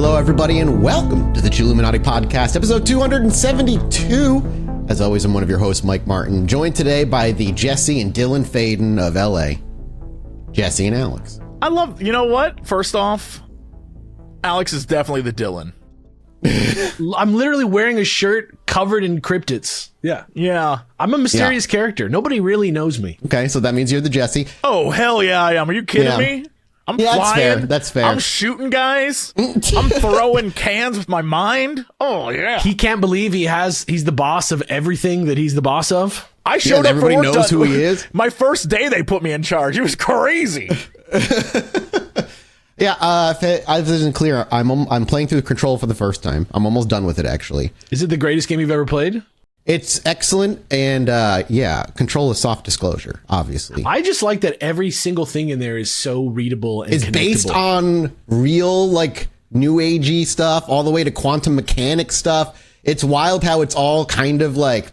Hello, everybody, and welcome to the Chilluminati podcast, episode 272. As always, I'm one of your hosts, Mike Martin, joined today by the Jesse and Dylan Faden of LA. Jesse and Alex. I love, you know what? First off, Alex is definitely the Dylan. I'm literally wearing a shirt covered in cryptids. Yeah. I'm a mysterious character. Nobody really knows me. Okay, so that means you're the Jesse. Oh, hell yeah, I am. Are you kidding me? I'm flying. That's fair. I'm shooting guys. I'm throwing cans with my mind. Oh, yeah. He can't believe he's the boss of everything that he's the boss of. I showed up everybody for work knows who he is. My first day they put me in charge. It was crazy. Yeah, if I wasn't clear, I'm playing through Control for the first time. I'm almost done with it, actually. Is it the greatest game you've ever played? It's excellent, and Control is soft disclosure, obviously. I just like that every single thing in there is so readable and it's based on real, new agey stuff, all the way to quantum mechanics stuff. It's wild how it's all kind of it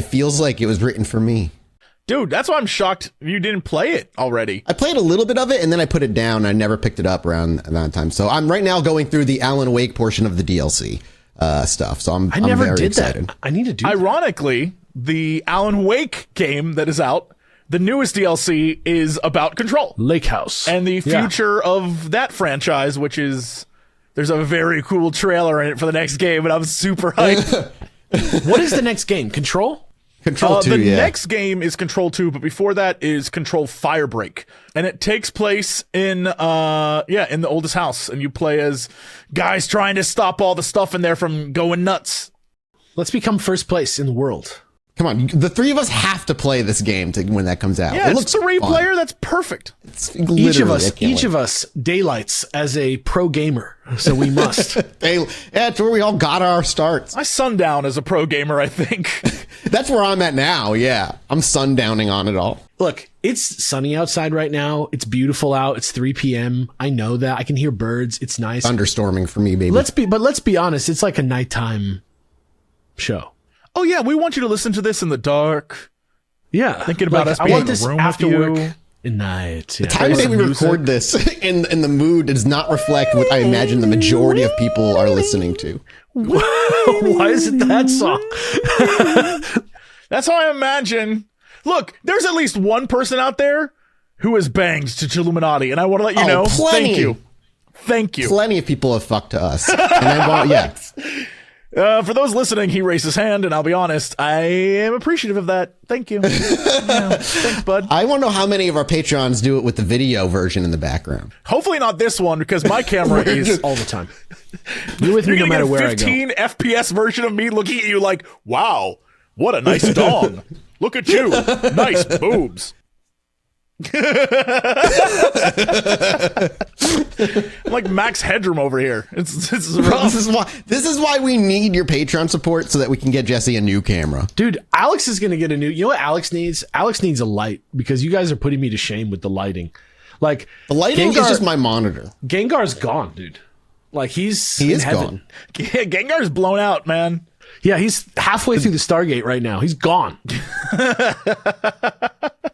feels like it was written for me. Dude, that's why I'm shocked you didn't play it already. I played a little bit of it, and then I put it down. I never picked it up around that time. So I'm right now going through the Alan Wake portion of the DLC stuff. So I'm very excited. I need to do that. Ironically, the Alan Wake game that is out, the newest DLC is about Control. Lake House. And the future of that franchise, which is, there's a very cool trailer in it for the next game, and I'm super hyped. What is the next game? Control? Control 2, the next game is Control 2, but before that is Control Firebreak. And it takes place in the oldest house. And you play as guys trying to stop all the stuff in there from going nuts. Let's become first place in the world. Come on, the three of us have to play this game when that comes out. Yeah, it looks three-player. That's perfect. Each of us daylights as a pro gamer, so we must. That's where we all got our starts. I sundown as a pro gamer, I think. That's where I'm at now, yeah. I'm sundowning on it all. Look, it's sunny outside right now. It's beautiful out. It's 3 p.m. I know that. I can hear birds. It's nice. Thunderstorming for me, baby. Let's be honest. It's like a nighttime show. Oh, yeah, we want you to listen to this in the dark. Yeah. Thinking about us being in the room after with you. Work at night. Yeah. The time of day we record this in the mood does not reflect what I imagine the majority of people are listening to. Why is it that song? That's how I imagine. Look, there's at least one person out there who has banged to Chilluminati, and I want to let you know. Plenty. Thank you. Plenty of people have fucked to us. And I want, for those listening, he raised his hand, and I'll be honest, I am appreciative of that. Thank you. Thanks, bud. I want to know how many of our Patreons do it with the video version in the background. Hopefully not this one, because my camera is all the time. You're with me no matter where I go. 15 FPS version of me looking at you like, wow, what a nice dong. Look at you. Nice boobs. I'm like Max Headroom over here. It's rough. This is why we need your Patreon support so that we can get Jesse a new camera. Dude, Alex is going to get a new... You know what Alex needs? Alex needs a light because you guys are putting me to shame with the lighting. The lighting is just my monitor. Gengar's gone, dude. He is gone. Yeah, Gengar's blown out, man. Yeah, he's halfway through the Stargate right now. He's gone.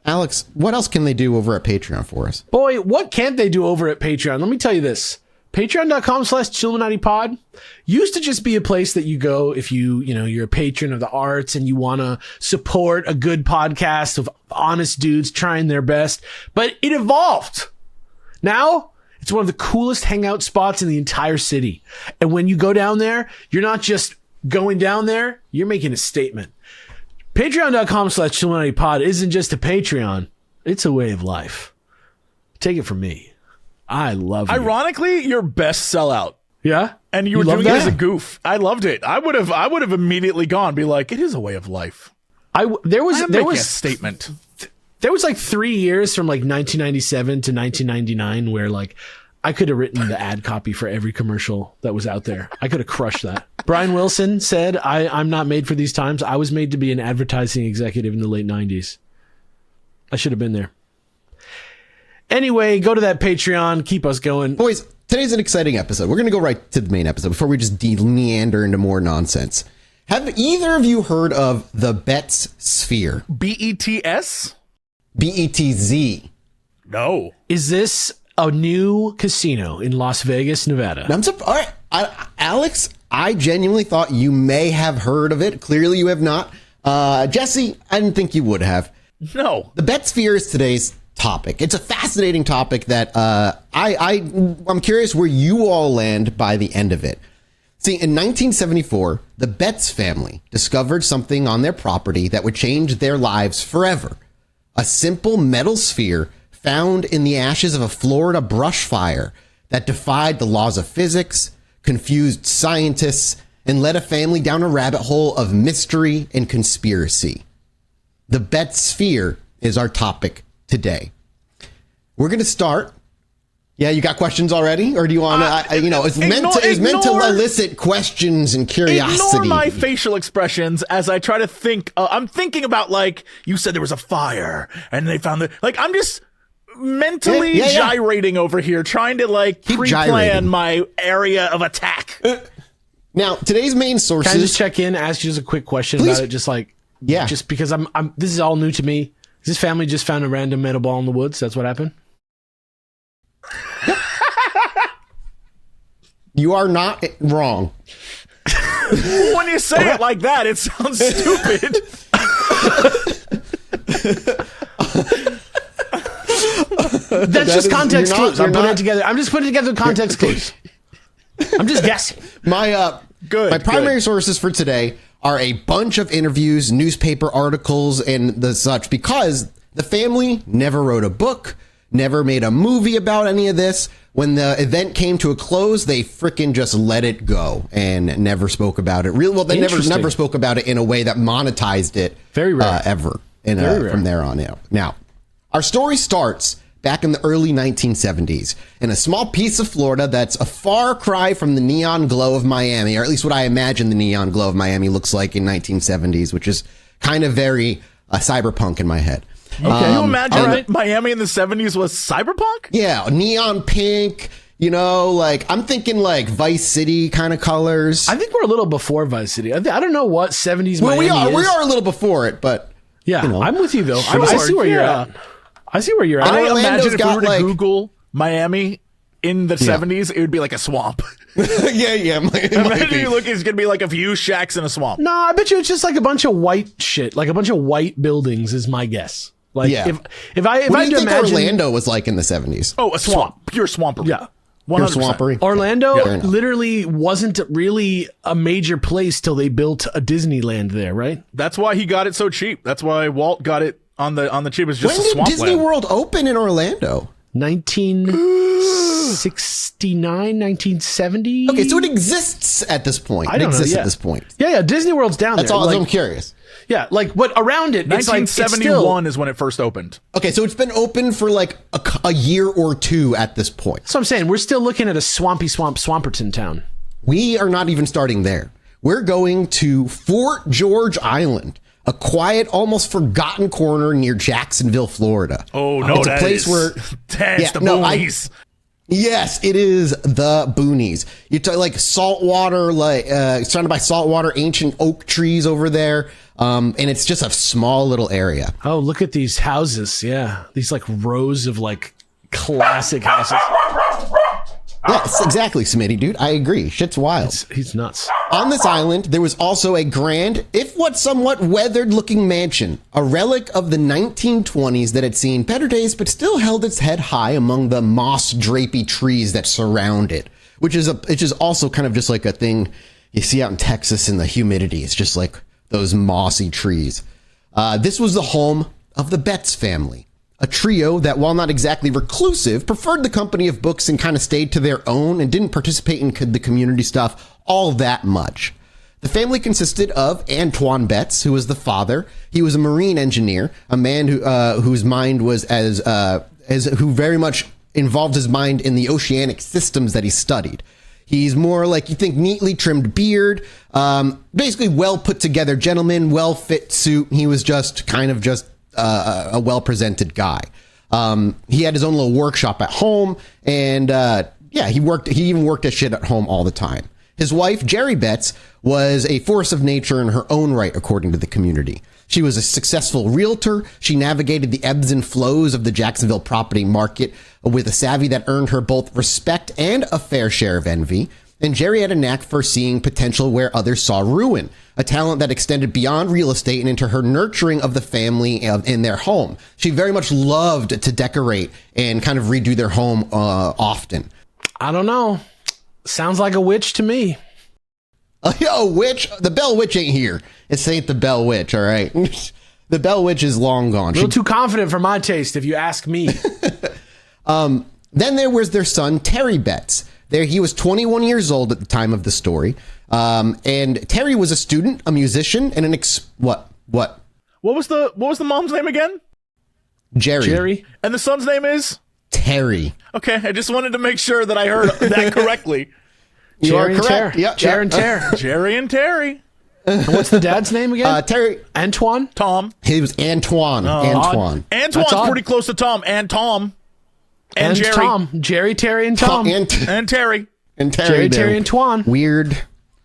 Alex, what else can they do over at Patreon for us? Boy, what can't they do over at Patreon? Let me tell you this. Patreon.com/ChilluminatiPod used to just be a place that you go if you're a patron of the arts and you want to support a good podcast of honest dudes trying their best. But it evolved. Now, it's one of the coolest hangout spots in the entire city. And when you go down there, you're not just going down there, you're making a statement. Patreon.com/ChilluminatiPod isn't just a Patreon. It's a way of life. Take it from me. I love it. Ironically, your best sellout. Yeah? And you were doing it as a goof. I loved it. I would have immediately gone, be like, it is a way of life. There was a statement. There was 3 years from 1997 to 1999 where I could have written the ad copy for every commercial that was out there. I could have crushed that. Brian Wilson said, I'm not made for these times. I was made to be an advertising executive in the late 90s. I should have been there. Anyway, go to that Patreon. Keep us going. Boys, today's an exciting episode. We're going to go right to the main episode before we just meander into more nonsense. Have either of you heard of the Betz sphere? BETS? BETZ. No. Is this a new casino in Las Vegas, Nevada. All right, Alex, I genuinely thought you may have heard of it. Clearly you have not. Jesse, I didn't think you would have. No. The Betz sphere is today's topic. It's a fascinating topic that I'm curious where you all land by the end of it. See, in 1974, the Betz family discovered something on their property that would change their lives forever. A simple metal sphere found in the ashes of a Florida brush fire that defied the laws of physics, confused scientists, and led a family down a rabbit hole of mystery and conspiracy. The Betz sphere is our topic today. We're going to start. Yeah, you got questions already? Or do you want to, it's meant to elicit questions and curiosity. Ignore my facial expressions as I try to think. I'm thinking about, like, you said there was a fire and they found I'm just mentally gyrating over here, trying to, Keep pre-plan gyrating. My area of attack. Now, today's main sources. Can I just check in, ask you just a quick question Please. about it? Yeah. Just because this is all new to me. This family just found a random metal ball in the woods. That's what happened. You are not wrong. When you say it like that, it sounds stupid. That's just context clues. I'm just putting together context Okay. clues. I'm just guessing. My primary sources for today are a bunch of interviews, newspaper articles, and the such, because the family never wrote a book, never made a movie about any of this. When the event came to a close, they frickin' just let it go and never spoke about it. They never spoke about it in a way that monetized it. Very rare. Ever. From there on out. Now, our story starts back in the early 1970s in a small piece of Florida that's a far cry from the neon glow of Miami, or at least what I imagine the neon glow of Miami looks like in 1970s, which is kind of very cyberpunk in my head. Okay. Can you imagine Miami in the 70s was cyberpunk? Yeah, neon pink, I'm thinking like Vice City kind of colors. I think we're a little before Vice City. I don't know what 70s Miami is. We are a little before it, but yeah, I'm with you though. I see where you're at. I see where you're at. I imagine if we were to Google Miami in the 70s, it would be like a swamp. yeah. Imagine you look, it's going to be like a few shacks in a swamp. No, I bet you it's just like a bunch of white shit, like a bunch of white buildings is my guess. Like if I what do you think imagine Orlando was like in the 70s? Oh, a swamp. Pure swampery. Yeah. 100%. Pure swampery. Orlando literally wasn't really a major place till they built a Disneyland there, right? That's why he got it so cheap. That's why Walt got it on the cheap. It's just when a swamp did Disney land. World open in Orlando? 1969, 1970. Okay, so it exists at this point. I don't know, at this point. Yeah. Disney World's down That's there. all. I'm curious. Yeah, but around it, it's 1971 is when it first opened. Okay, so it's been open for like a year or two at this point. So I'm saying we're still looking at a Swamperton town. We are not even starting there. We're going to Fort George Island, a quiet, almost forgotten corner near Jacksonville, Florida. Oh no, it's a place where that's the boonies. Yes, it is the boonies. You talk like saltwater, surrounded by saltwater, ancient oak trees over there. And it's just a small little area. Oh, look at these houses. Yeah. These like rows of like classic houses. Yes, exactly, Smitty, dude. I agree. Shit's wild. He's nuts. On this island, there was also a grand, if what somewhat weathered-looking mansion, a relic of the 1920s that had seen better days, but still held its head high among the moss-drapey trees that surround it, which is also kind of just like a thing you see out in Texas in the humidity. It's just like those mossy trees. This was the home of the Betz family, a trio that, while not exactly reclusive, preferred the company of books and kind of stayed to their own and didn't participate in the community stuff all that much. The family consisted of Antoine Betz, who was the father. He was a marine engineer, a man whose mind was who very much involved his mind in the oceanic systems that he studied. He's more like, you think, neatly trimmed beard, basically well put together gentleman, well fit suit. He was just kind of just a well presented guy. He had his own little workshop at home, and he even worked at shit at home all the time. His wife, Jerry Betz, was a force of nature in her own right, according to the community. She was a successful realtor. She navigated the ebbs and flows of the Jacksonville property market with a savvy that earned her both respect and a fair share of envy. And Jerry had a knack for seeing potential where others saw ruin, a talent that extended beyond real estate and into her nurturing of the family in their home. She very much loved to decorate and kind of redo their home often. I don't know. Sounds like a witch to me. A witch? The Bell Witch ain't here. It ain't the Bell Witch, all right? The Bell Witch is long gone. A little too confident for my taste, if you ask me. Then there was their son, Terry Betz. He was 21 years old at the time of the story. And Terry was a student, a musician, and what? What was the mom's name again? Jerry. And the son's name is? Terry. Okay, I just wanted to make sure that I heard that correctly. You are correct. Yeah, Jerry and Terry. Jerry and Terry. And what's the dad's name again? Terry. Antoine? Tom. He was Antoine. Antoine. Antoine's pretty close to Tom. And Tom. And Jerry. Tom. Jerry, Terry, and Tom. And Terry. And Terry. Jerry, Terry, and Twan. Weird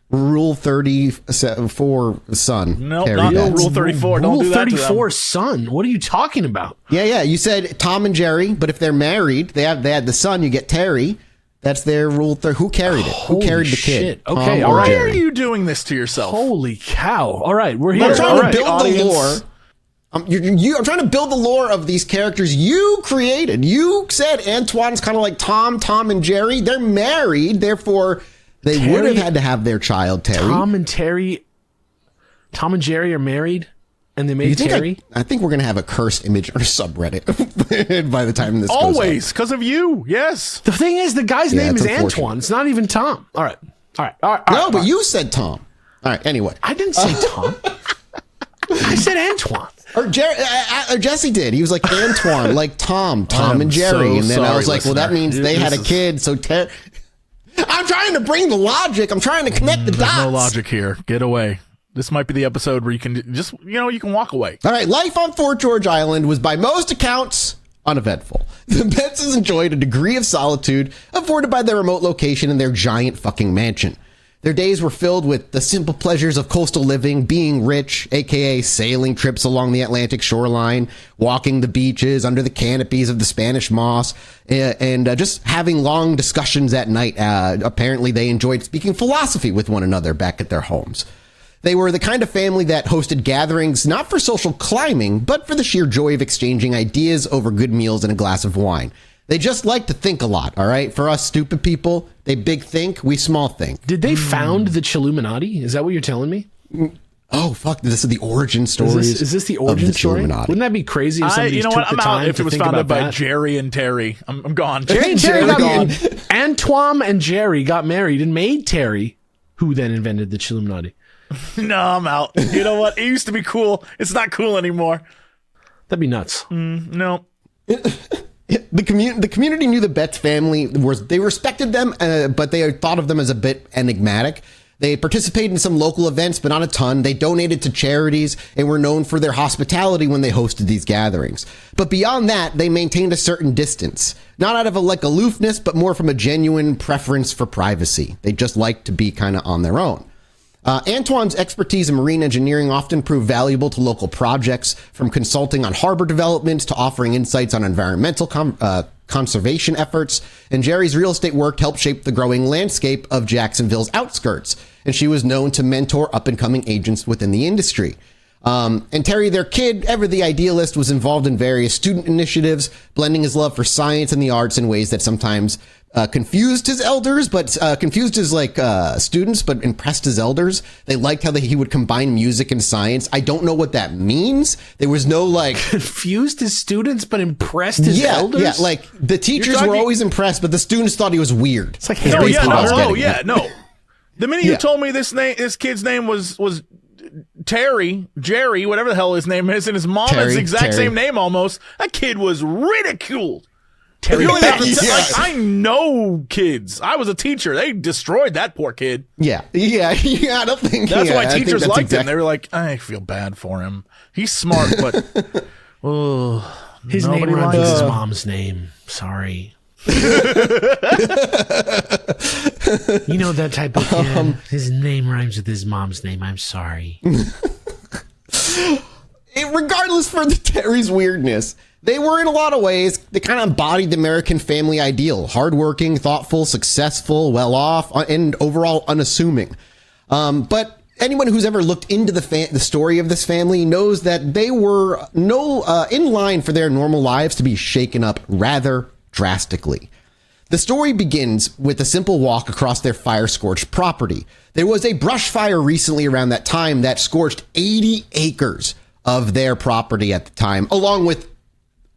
Rule 34 son. No, Terry not Betz. Rule 34. Don't Rule do that 34 son. What are you talking about? Yeah. You said Tom and Jerry, but if they're married, they had the son, you get Terry. That's their rule. Who carried it? Who carried the kid? Shit. Okay, Tom all or right. Why are Jerry? you doing this to yourself? Holy cow. All right, we're here. I'm trying All to right, build audience. the lore. I'm trying to build the lore of these characters you created. You said Antoine's kind of like Tom and Jerry. They're married, therefore they would have had to have their child, Terry. Tom and Jerry are married, and they made Terry. I think we're gonna have a cursed image on our subreddit by the time this goes Always, because of you. Yes. The thing is, the guy's name it's is unfortunate. Antoine. It's not even Tom. All right. No, but you said Tom. All right. Anyway, I didn't say Tom. I said Antoine. or Jesse did. He was like Antoine, like Tom and Jerry, so and then I was sorry, like, well, that listener. mean they had a kid. So I'm trying to bring the logic. I'm trying to connect the dots. There's no logic here. Get away. This might be the episode where you can just, you can walk away. All right, life on Fort George Island was by most accounts uneventful. The Betzes enjoyed a degree of solitude afforded by their remote location and their giant fucking mansion. Their days were filled with the simple pleasures of coastal living, being rich, aka sailing trips along the Atlantic shoreline, walking the beaches under the canopies of the Spanish moss, and just having long discussions at night. Apparently, they enjoyed speaking philosophy with one another back at their homes. They were the kind of family that hosted gatherings not for social climbing, but for the sheer joy of exchanging ideas over good meals and a glass of wine. They just like to think a lot, all right? For us stupid people, they big think, we small think. Did they found the Chilluminati? Is that what you're telling me? Oh, fuck, this is the origin story. Is this the origin story? Wouldn't that be crazy if somebody took the time If it was to think founded about by that? Jerry and Terry, I'm gone. Jerry and Terry got gone. Antoine and Jerry got married and made Terry, who then invented the Chilluminati. No, I'm out. You know what? It used to be cool. It's not cool anymore. That'd be nuts. No. The community knew the Betz family they respected them, but they thought of them as a bit enigmatic. They participated in some local events, but not a ton. They donated to charities and were known for their hospitality when they hosted these gatherings. But beyond that, they maintained a certain distance, not out of aloofness, but more from a genuine preference for privacy. They just liked to be kind of on their own. Antoine's expertise in marine engineering often proved valuable to local projects, from consulting on harbor developments to offering insights on environmental conservation efforts. And Jerry's real estate work helped shape the growing landscape of Jacksonville's outskirts, and she was known to mentor up-and-coming agents within the industry. And Terry, their kid, ever the idealist, was involved in various student initiatives, blending his love for science and the arts in ways that sometimes confused his elders, but confused his students, but impressed his elders. They liked how he would combine music and science. I don't know what that means. There was no Confused his students, but impressed his elders? Yeah, like the teachers were always impressed, but the students thought he was weird. It's like, No. hey, No. The minute you told me this kid's name was Terry, Jerry, whatever the hell his name is, and his mom has the exact same name almost, that kid was ridiculed. Terry. I know kids. I was a teacher. They destroyed that poor kid. Yeah. I don't think That's why I think teachers that's liked him. They were like, I feel bad for him. He's smart, but his name nobody rhymes with likes his him. mom's name. Sorry. You know that type of kid. His name rhymes with his mom's name. I'm sorry. regardless for the Terry's weirdness, they were in a lot of ways, they kind of embodied the American family ideal. Hardworking, thoughtful, successful, well-off, and overall unassuming. But anyone who's ever looked into the story of this family knows that they were in line for their normal lives to be shaken up rather drastically. The story begins with a simple walk across their fire-scorched property. There was a brush fire recently around that time that scorched 80 acres of their property at the time, along with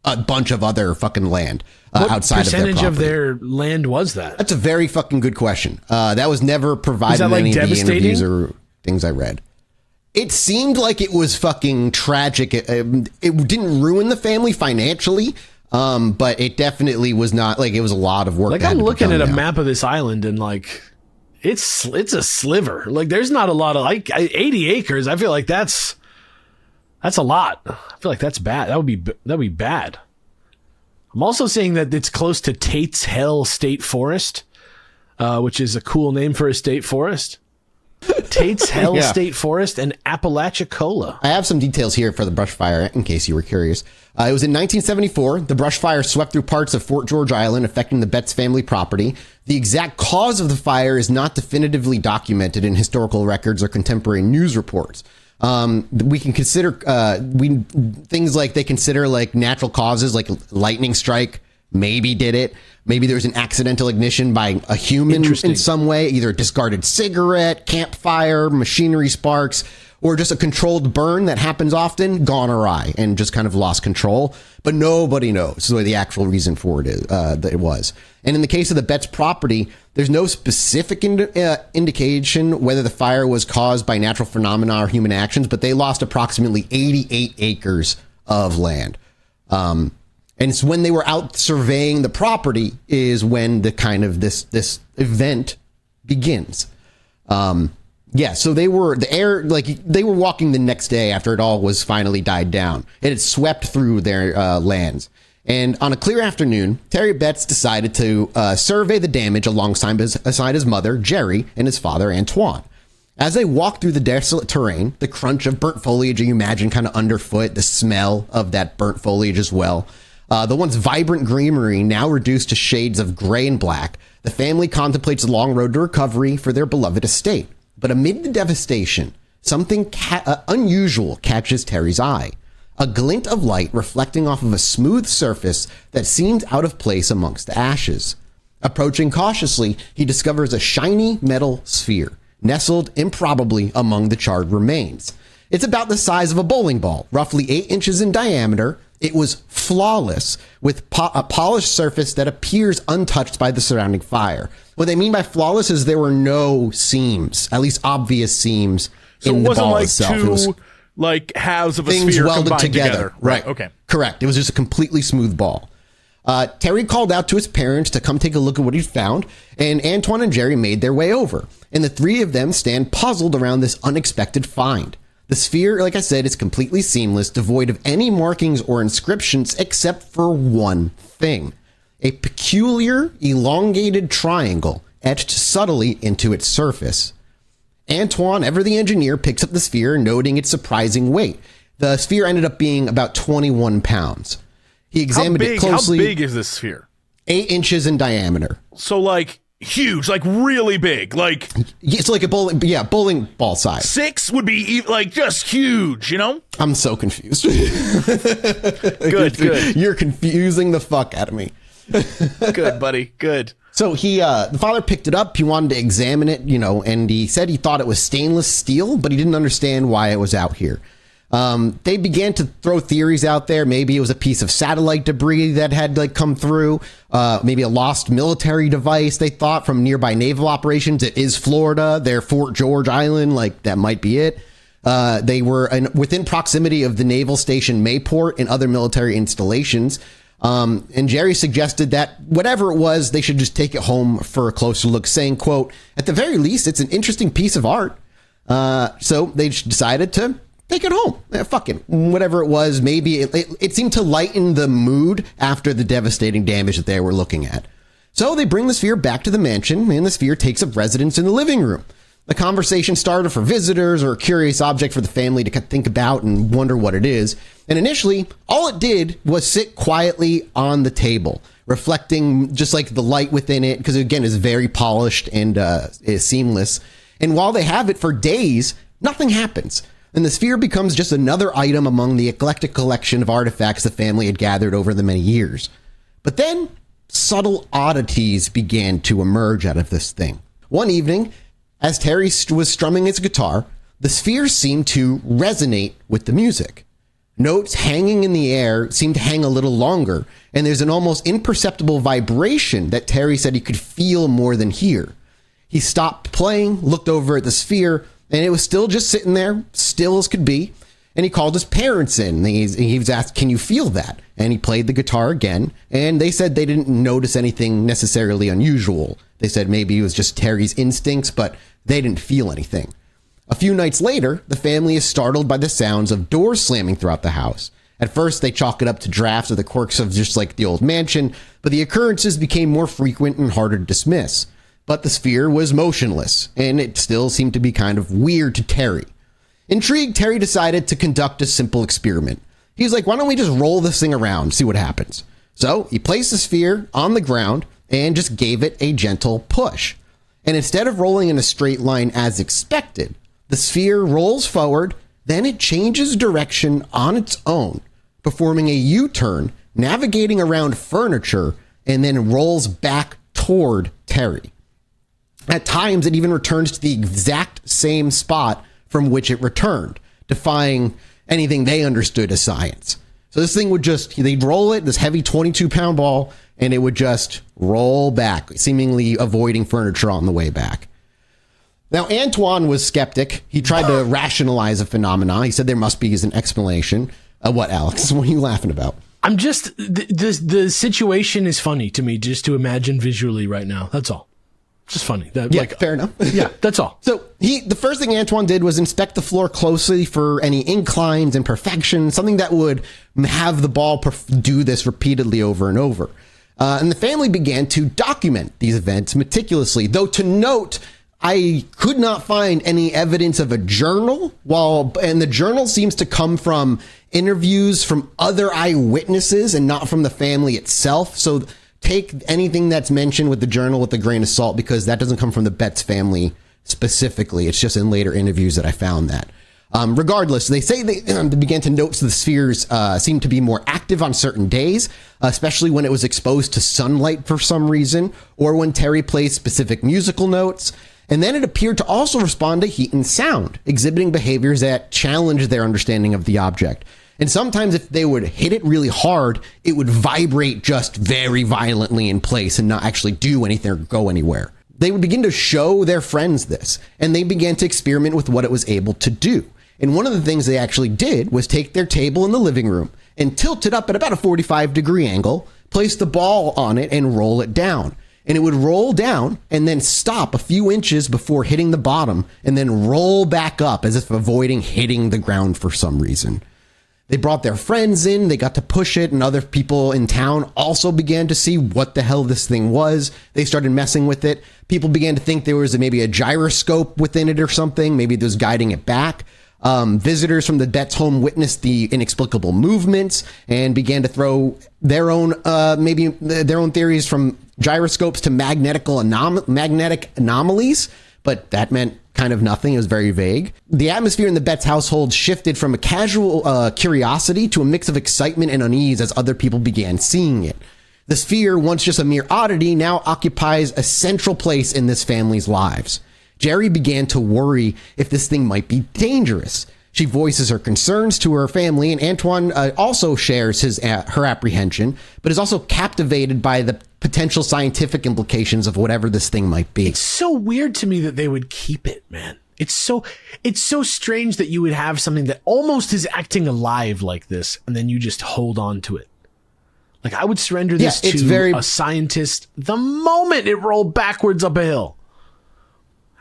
a bunch of other fucking land outside of their property. What percentage of their land was that? That's a very fucking good question. That was never provided in any of the interviews or things I read. It seemed like it was fucking tragic. It didn't ruin the family financially, but it definitely was not, like, it was a lot of work. Like, I'm looking at a map of this island and, like, it's a sliver. Like, there's not a lot of, like, 80 acres. I feel like that's a lot. I feel like that's bad. That would be bad. I'm also seeing that it's close to Tate's Hell State Forest, which is a cool name for a state forest. Tate's Hell State Forest and Apalachicola. I have some details here for the brush fire, in case you were curious. It was in 1974. The brush fire swept through parts of Fort George Island, affecting the Betz family property. The exact cause of the fire is not definitively documented in historical records or contemporary news reports. We can consider things like they consider like natural causes, like lightning strike maybe did it. Maybe there was an accidental ignition by a human in some way, either a discarded cigarette, campfire, machinery sparks, or just a controlled burn that happens often, gone awry and just kind of lost control. But nobody knows what the actual reason for it is, that it was. And in the case of the Betz property, there's no specific indication whether the fire was caused by natural phenomena or human actions, but they lost approximately 88 acres of land. And it's when they were out surveying the property is when the kind of this event begins. So they were they were walking the next day after it all was finally died down, and it swept through their lands. And on a clear afternoon, Terry Betz decided to survey the damage alongside his mother, Jerry, and his father, Antoine. As they walked through the desolate terrain, the crunch of burnt foliage you imagine kind of underfoot, the smell of that burnt foliage as well. The once vibrant greenery now reduced to shades of gray and black, the family contemplates a long road to recovery for their beloved estate. But amid the devastation, something unusual catches Terry's eye. A glint of light reflecting off of a smooth surface that seemed out of place amongst the ashes. Approaching cautiously, he discovers a shiny metal sphere, nestled improbably among the charred remains. It's about the size of a bowling ball, roughly 8 inches in diameter. It was flawless, with a polished surface that appears untouched by the surrounding fire. What they mean by flawless is there were no seams, at least obvious seams, in the ball itself. So it wasn't like two halves of a sphere welded together. Right. Okay. Correct. It was just a completely smooth ball. Terry called out to his parents to come take a look at what he'd found, and Antoine and Jerry made their way over. And the three of them stand puzzled around this unexpected find. The sphere, like I said, is completely seamless, devoid of any markings or inscriptions except for one thing. A peculiar, elongated triangle etched subtly into its surface. Antoine, ever the engineer, picks up the sphere, noting its surprising weight. The sphere ended up being about 21 pounds. He examined it closely. How big is this sphere? 8 inches in diameter. So, like, huge, like really big, like it's like a bowling ball size. 6 would be like just huge, you know? I'm so confused. Good. You're confusing the fuck out of me. Good, buddy. Good. So the father picked it up. He wanted to examine it, and he said he thought it was stainless steel, but he didn't understand why it was out here. They began to throw theories out there. Maybe it was a piece of satellite debris that had come through. Maybe a lost military device, they thought, from nearby naval operations. It is Florida, their Fort George Island, that might be it. They were within proximity of the naval station Mayport and other military installations. And Jerry suggested that whatever it was, they should just take it home for a closer look, saying, quote, "At the very least, it's an interesting piece of art." So they decided to take it home. Fucking whatever it was. Maybe it seemed to lighten the mood after the devastating damage that they were looking at. So they bring the sphere back to the mansion, and the sphere takes up residence in the living room. The conversation started for visitors or a curious object for the family to think about and wonder what it is. And initially, all it did was sit quietly on the table, reflecting just like the light within it, because again, it's very polished and is seamless. And while they have it for days, nothing happens. And the sphere becomes just another item among the eclectic collection of artifacts the family had gathered over the many years. But then, subtle oddities began to emerge out of this thing. One evening, as Terry was strumming his guitar, the sphere seemed to resonate with the music. Notes hanging in the air seemed to hang a little longer, and there's an almost imperceptible vibration that Terry said he could feel more than hear. He stopped playing, looked over at the sphere, and it was still just sitting there, still as could be. And he called his parents in. He was asked, "Can you feel that?" And he played the guitar again. And they said they didn't notice anything necessarily unusual. They said maybe it was just Terry's instincts, but they didn't feel anything. A few nights later, the family is startled by the sounds of doors slamming throughout the house. At first, they chalk it up to drafts or the quirks of just like the old mansion, but the occurrences became more frequent and harder to dismiss. But the sphere was motionless, and it still seemed to be kind of weird to Terry. Intrigued, Terry decided to conduct a simple experiment. He's like, why don't we just roll this thing around, see what happens? So he placed the sphere on the ground and just gave it a gentle push. And instead of rolling in a straight line as expected, the sphere rolls forward, then it changes direction on its own, performing a U-turn, navigating around furniture, and then rolls back toward Terry. At times, it even returns to the exact same spot from which it returned, defying anything they understood as science. So this thing would just, they'd roll it, this heavy 22-pound ball, and it would just roll back, seemingly avoiding furniture on the way back. Now, Antoine was skeptic. He tried to rationalize a phenomenon. He said there must be an explanation. What, Alex? What are you laughing about? I'm just, the situation is funny to me just to imagine visually right now. That's all. Just funny. Fair enough. Yeah, that's all. So the first thing Antoine did was inspect the floor closely for any inclines, imperfections, something that would have the ball do this repeatedly over and over. And the family began to document these events meticulously, though to note, I could not find any evidence of a journal, and the journal seems to come from interviews from other eyewitnesses and not from the family itself. So take anything that's mentioned with the journal with a grain of salt, because that doesn't come from the Betz family specifically. It's just in later interviews that I found that. Regardless, they say they began to notice the spheres seemed to be more active on certain days, especially when it was exposed to sunlight for some reason, or when Terry plays specific musical notes. And then it appeared to also respond to heat and sound, exhibiting behaviors that challenged their understanding of the object. And sometimes if they would hit it really hard, it would vibrate just very violently in place and not actually do anything or go anywhere. They would begin to show their friends this, and they began to experiment with what it was able to do. And one of the things they actually did was take their table in the living room and tilt it up at about a 45-degree angle, place the ball on it, and roll it down. And it would roll down and then stop a few inches before hitting the bottom and then roll back up as if avoiding hitting the ground for some reason. They brought their friends in, they got to push it, and other people in town also began to see what the hell this thing was. They started messing with it. People began to think there was maybe a gyroscope within it or something. Maybe it was guiding it back. Visitors from the Betz home witnessed the inexplicable movements and began to throw their own theories from gyroscopes to magnetic anomalies, but that meant kind of nothing. It was very vague. The atmosphere in the Betz household shifted from a casual curiosity to a mix of excitement and unease as other people began seeing it. The sphere, once just a mere oddity, now occupies a central place in this family's lives. Jerry began to worry if this thing might be dangerous. She voices her concerns to her family, and Antoine also shares her apprehension, but is also captivated by the potential scientific implications of whatever this thing might be. It's so weird to me that they would keep it, man. It's so strange that you would have something that almost is acting alive like this, and then you just hold on to it. Like, I would surrender this to a scientist the moment it rolled backwards up a hill.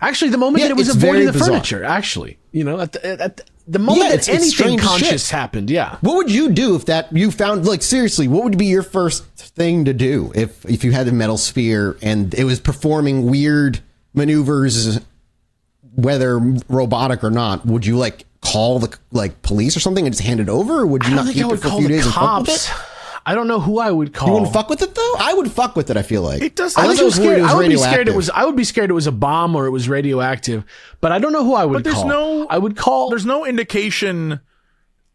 Actually, the moment that it was avoiding the furniture, actually. You know, at the moment that anything conscious happened, yeah. What would you do if that you found, like, seriously, what would be your first thing to do if you had a metal sphere and it was performing weird maneuvers whether robotic or not, would you like call the like police or something and just hand it over, or would you not keep it for a few days and fuck with it? I don't know who I would call. You wouldn't fuck with it though? I would fuck with it. I feel like it does. I would be scared. I would be scared it was a bomb or it was radioactive. But I don't know who I would call. I would call. There's no indication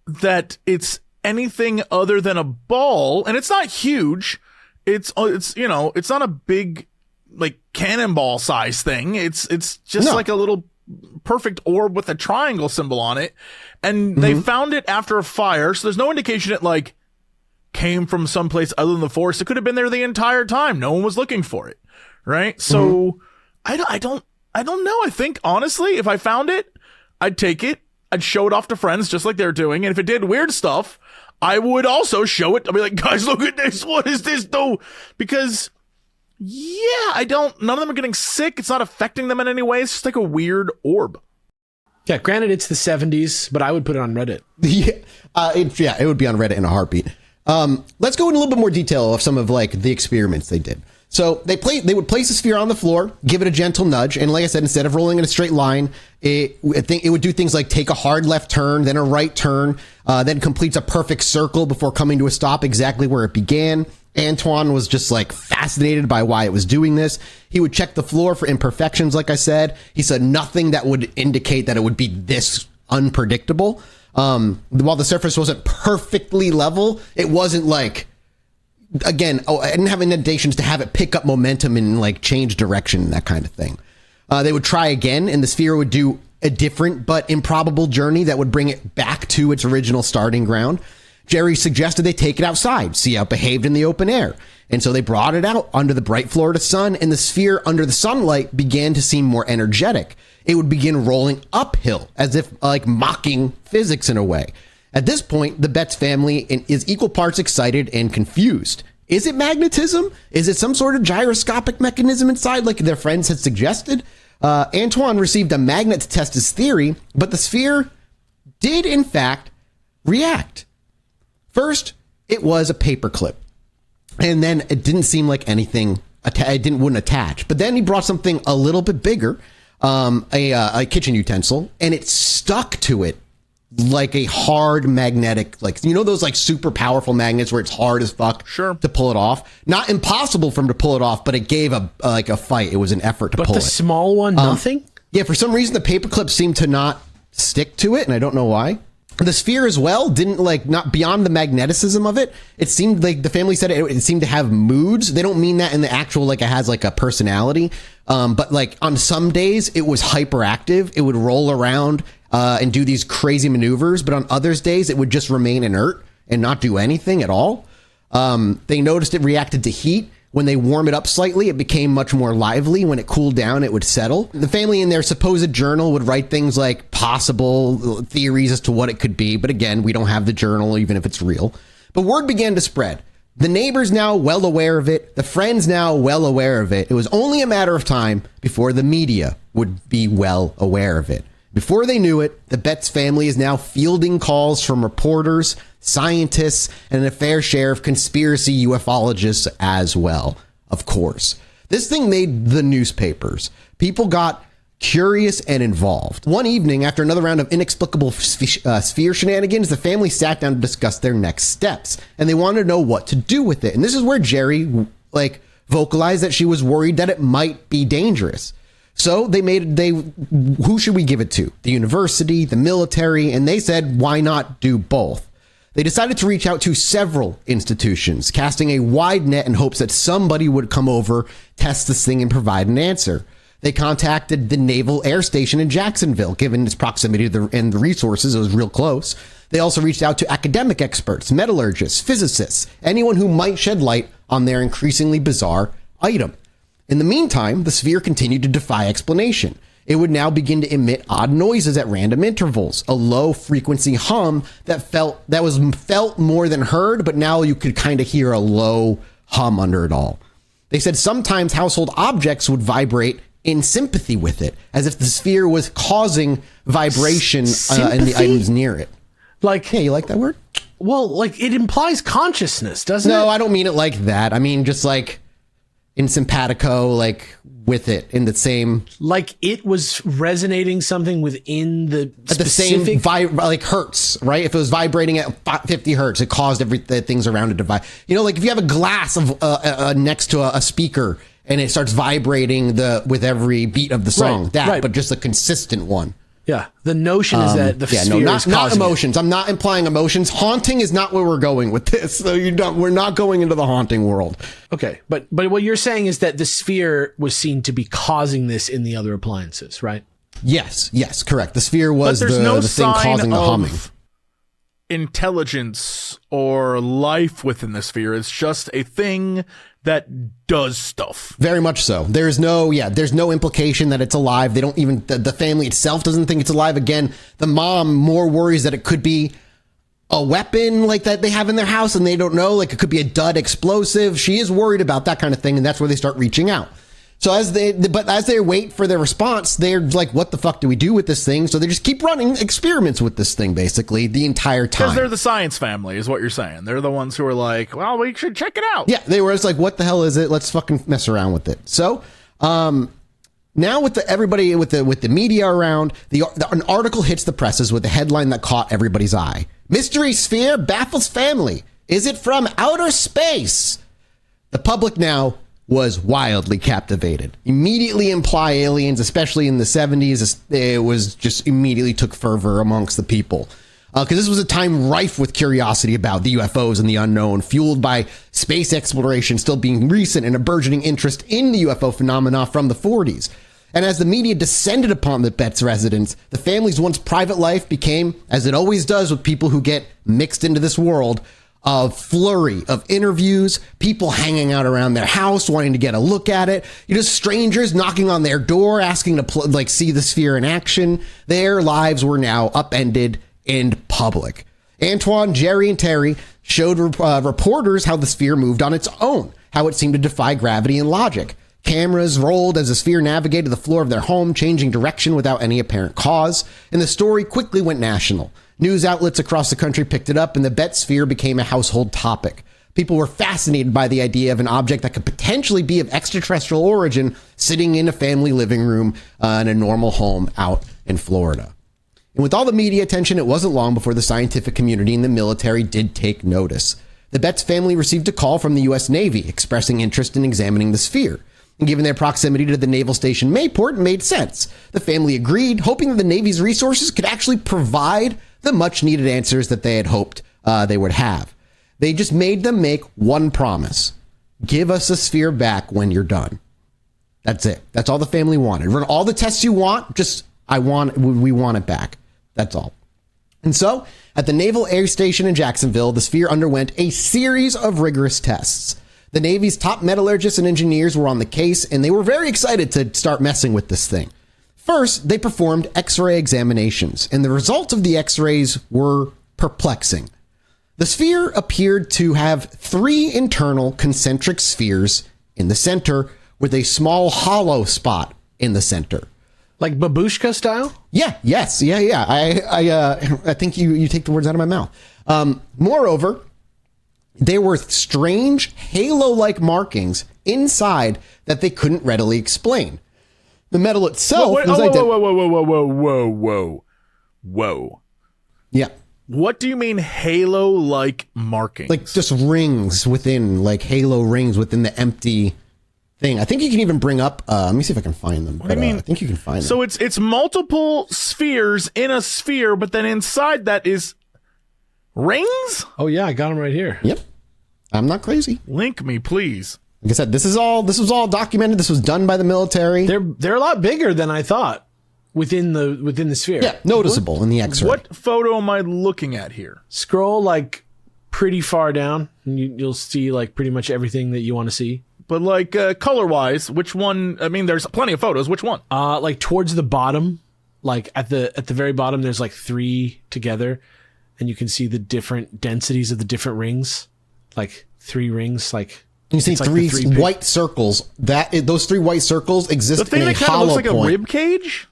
that it's anything other than a ball, and it's not huge. It's you know, it's not a big like cannonball size thing. It's just like a little perfect orb with a triangle symbol on it, and they found it after a fire. So there's no indication it like came from someplace other than the forest. It could have been there the entire time. No one was looking for it, right? So I don't know. I think honestly, if I found it, I'd take it. I'd show it off to friends just like they're doing, and if it did weird stuff, I would also show it. I'd be like, guys, look at this. What is this though? Because none of them are getting sick. It's not affecting them in any way. It's just like a weird orb. Yeah, granted it's the 70s, but I would put it on Reddit. It would be on Reddit in a heartbeat. Let's go into a little bit more detail of some of like the experiments they did. So they would place the sphere on the floor, give it a gentle nudge, and like I said, instead of rolling in a straight line, it would do things like take a hard left turn, then a right turn, then completes a perfect circle before coming to a stop exactly where it began. Antoine was just like fascinated by why it was doing this. He would check the floor for imperfections, like I said. He said nothing that would indicate that it would be this unpredictable. While the surface wasn't perfectly level, it wasn't like, again, I didn't have indentations to have it pick up momentum and like change direction, that kind of thing. They would try again, and the sphere would do a different but improbable journey that would bring it back to its original starting ground. Jerry suggested they take it outside, see how it behaved in the open air. And so they brought it out under the bright Florida sun, and the sphere under the sunlight began to seem more energetic. It would begin rolling uphill, as if like mocking physics in a way. At this point, the Betz family is equal parts excited and confused. Is it magnetism? Is it some sort of gyroscopic mechanism inside, like their friends had suggested? Antoine received a magnet to test his theory, but the sphere did, in fact, react. First, it was a paperclip, and then it didn't seem like anything. It wouldn't attach. But then he brought something a little bit bigger, a kitchen utensil, and it stuck to it like a hard magnetic, like, you know, those like super powerful magnets where it's hard as fuck to pull it off. Not impossible for him to pull it off, but it gave a fight. It was an effort to pull it. But the small one, nothing? Yeah, for some reason the paperclip seemed to not stick to it, and I don't know why. The sphere as well didn't not beyond the magneticism of it. It seemed like the family said it seemed to have moods. They don't mean that in the actual, like it has like a personality. But like on some days it was hyperactive. It would roll around and do these crazy maneuvers. But on others days it would just remain inert and not do anything at all. They noticed it reacted to heat. When they warm it up slightly, it became much more lively. When it cooled down, it would settle. The family in their supposed journal would write things like possible theories as to what it could be. But again, we don't have the journal, even if it's real. But word began to spread. The neighbors now well aware of it. The friends now well aware of it. It was only a matter of time before the media would be well aware of it. Before they knew it, the Betz family is now fielding calls from reporters, scientists, and a fair share of conspiracy ufologists as well, of course. This thing made the newspapers. People got curious and involved. One evening, after another round of inexplicable sphere shenanigans, the family sat down to discuss their next steps, and they wanted to know what to do with it. And this is where Jerry, vocalized that she was worried that it might be dangerous. So who should we give it to? The university, the military, and they said, why not do both? They decided to reach out to several institutions, casting a wide net in hopes that somebody would come over, test this thing, and provide an answer. They contacted the Naval Air Station in Jacksonville, given its proximity to and the resources. It was real close. They also reached out to academic experts, metallurgists, physicists, anyone who might shed light on their increasingly bizarre item. In the meantime, the sphere continued to defy explanation. It would now begin to emit odd noises at random intervals, a low frequency hum that was felt more than heard, but now you could kind of hear a low hum under it all. They said sometimes household objects would vibrate in sympathy with it, as if the sphere was causing vibration in the items near it. Hey, you like that word? Well, it implies consciousness, doesn't it? No, I don't mean it like that. I mean just like in simpatico, like with it in the same, like it was resonating something within the at the same like hertz, right? If it was vibrating at 50 hertz, it caused the things around it to vibrate. You know, like if you have a glass of next to a speaker and it starts vibrating with every beat of the song, but just a consistent one. Yeah, the notion is that the sphere is not causing emotions. I'm not implying emotions. Haunting is not where we're going with this. So we're not going into the haunting world. Okay, but what you're saying is that the sphere was seen to be causing this in the other appliances, right? Yes, correct. The sphere was the thing causing the humming. Intelligence or life within the sphere. It's just a thing that does stuff. Very much so. There's no implication that it's alive. They don't even, the family itself doesn't think it's alive. Again, the mom more worries that it could be a weapon like that they have in their house and they don't know, like it could be a dud explosive. She is worried about that kind of thing. And that's where they start reaching out. So as they wait for their response, they're like, what the fuck do we do with this thing? So they just keep running experiments with this thing basically the entire time. Because they're the science family is what you're saying. They're the ones who are like, well, we should check it out. Yeah, they were just like, what the hell is it? Let's fucking mess around with it. So now with everybody with the media around, an article hits the presses with a headline that caught everybody's eye. Mystery sphere baffles family. Is it from outer space? The public now was wildly captivated. Immediately imply aliens, especially in the 70s, it was just immediately took fervor amongst the people. Because this was a time rife with curiosity about the UFOs and the unknown, fueled by space exploration still being recent and a burgeoning interest in the UFO phenomena from the 40s. And as the media descended upon the Betz residence, the family's once private life became, as it always does with people who get mixed into this world, a flurry of interviews, people hanging out around their house, wanting to get a look at it. Strangers knocking on their door, asking to see the sphere in action. Their lives were now upended in public. Antoine, Jerry, and Terry showed reporters how the sphere moved on its own, how it seemed to defy gravity and logic. Cameras rolled as the sphere navigated the floor of their home, changing direction without any apparent cause, and the story quickly went national. News outlets across the country picked it up, and the Betz sphere became a household topic. People were fascinated by the idea of an object that could potentially be of extraterrestrial origin sitting in a family living room in a normal home out in Florida. And with all the media attention, it wasn't long before the scientific community and the military did take notice. The Betz family received a call from the U.S. Navy expressing interest in examining the sphere. And given their proximity to the naval station Mayport, it made sense. The family agreed, hoping that the Navy's resources could actually provide the much-needed answers that they had hoped they would have. They just made them make one promise. Give us the sphere back when you're done. That's it. That's all the family wanted. Run all the tests you want, we want it back. That's all. And so, at the Naval Air Station in Jacksonville, the sphere underwent a series of rigorous tests. The Navy's top metallurgists and engineers were on the case, and they were very excited to start messing with this thing. First, they performed X-ray examinations, and the results of the X-rays were perplexing. The sphere appeared to have 3 internal concentric spheres in the center, with a small hollow spot in the center. Like babushka style? Yeah. I think you take the words out of my mouth. Moreover, there were strange halo-like markings inside that they couldn't readily explain. The metal itself was Whoa. Yeah. What do you mean halo-like markings? Like just rings within, like halo rings within the empty thing. I think you can even bring up, let me see if I can find them. What do you mean? I think you can find them. So it's multiple spheres in a sphere, but then inside that is rings? Oh yeah, I got them right here. Yep. I'm not crazy. Link me, please. Like I said, this was all documented. This was done by the military. They're a lot bigger than I thought within the sphere. Yeah, noticeable in the X-ray. What photo am I looking at here? Scroll like pretty far down, and you'll see like pretty much everything that you want to see. But like color-wise, which one? I mean, there's plenty of photos. Which one? Like towards the bottom, like at the very bottom, there's like 3 together, and you can see the different densities of the different rings. Like 3 rings, like you see 3 white circles. Those 3 white circles exist the thing in a that kind of hollow looks like point. a rib cage.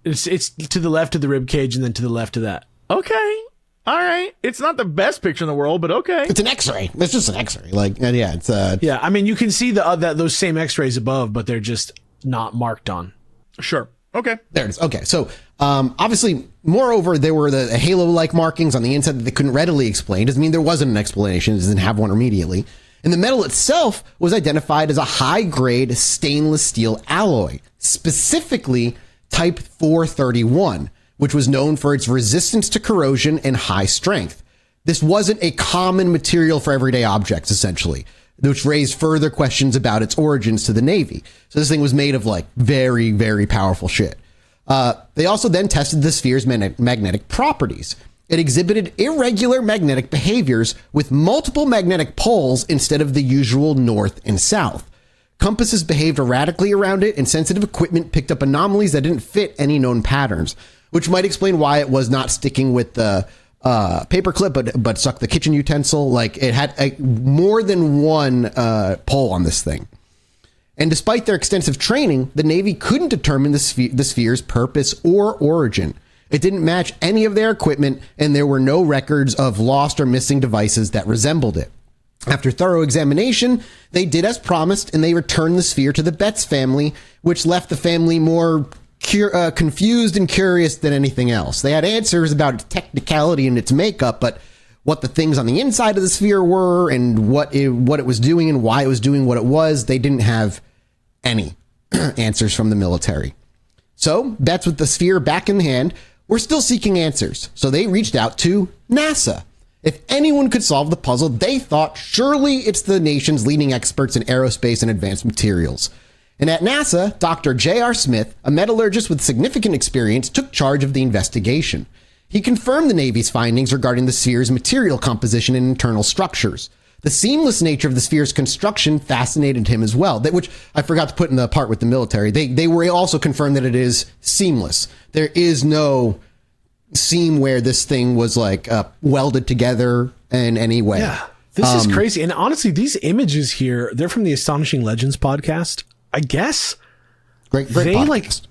It's to the left of the rib cage, and then to the left of that. Okay. all right. It's not the best picture in the world, but okay. It's an X-ray. It's just an X-ray. Like, and yeah, it's Yeah, I mean, you can see those same X-rays above, but they're just not marked on. Sure. Okay. There it is. Okay. So, obviously, moreover, there were the halo-like markings on the inside that they couldn't readily explain. Doesn't mean there wasn't an explanation. It doesn't have one immediately. And the metal itself was identified as a high-grade stainless steel alloy, specifically type 431, which was known for its resistance to corrosion and high strength. This wasn't a common material for everyday objects, essentially, which raised further questions about its origins to the Navy. So this thing was made of like very, very powerful shit. They also then tested the sphere's magnetic properties. It exhibited irregular magnetic behaviors with multiple magnetic poles instead of the usual north and south. Compasses behaved erratically around it, and sensitive equipment picked up anomalies that didn't fit any known patterns, which might explain why it was not sticking with the paperclip, but stuck the kitchen utensil. Like, it had more than one pole on this thing. And despite their extensive training, the Navy couldn't determine the sphere's purpose or origin. It didn't match any of their equipment, and there were no records of lost or missing devices that resembled it. After thorough examination, they did as promised, and they returned the sphere to the Betz family, which left the family more confused and curious than anything else. They had answers about technicality and its makeup, but what the things on the inside of the sphere were and what it was doing and why it was doing what it was, they didn't have any answers from the military. So, Betz, with the sphere back in hand, were still seeking answers. So they reached out to NASA. If anyone could solve the puzzle, they thought surely it's the nation's leading experts in aerospace and advanced materials. And at NASA, Dr. J.R. Smith, a metallurgist with significant experience, took charge of the investigation. He confirmed the Navy's findings regarding the sphere's material composition and internal structures. The seamless nature of the sphere's construction fascinated him as well, which I forgot to put in the part with the military. They were also confirmed that it is seamless. There is no seam where this thing was like welded together in any way. Yeah, this is crazy. And honestly, these images here, they're from the Astonishing Legends podcast. I guess great podcast.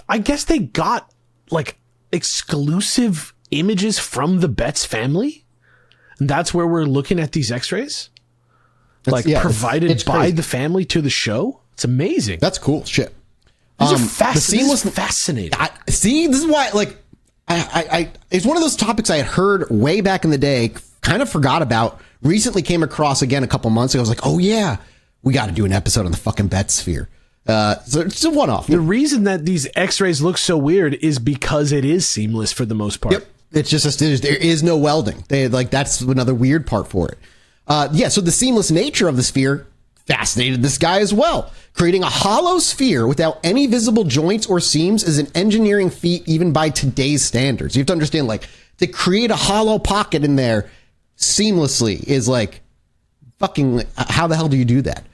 I guess they got like exclusive images from the Betz family. And that's where we're looking at these x-rays? Provided it's by the family to the show? It's amazing. That's cool shit. This is fascinating. See, this is why, like, I it's one of those topics I had heard way back in the day, kind of forgot about, recently came across again a couple months ago. I was like, oh yeah, we got to do an episode on the fucking Betz sphere. So it's a one-off. The reason that these x-rays look so weird is because it is seamless for the most part. Yep. It's just there is no welding. That's another weird part for it. So the seamless nature of the sphere fascinated this guy as well. Creating a hollow sphere without any visible joints or seams is an engineering feat even by today's standards. You have to understand, like, to create a hollow pocket in there seamlessly is like fucking, how the hell do you do that?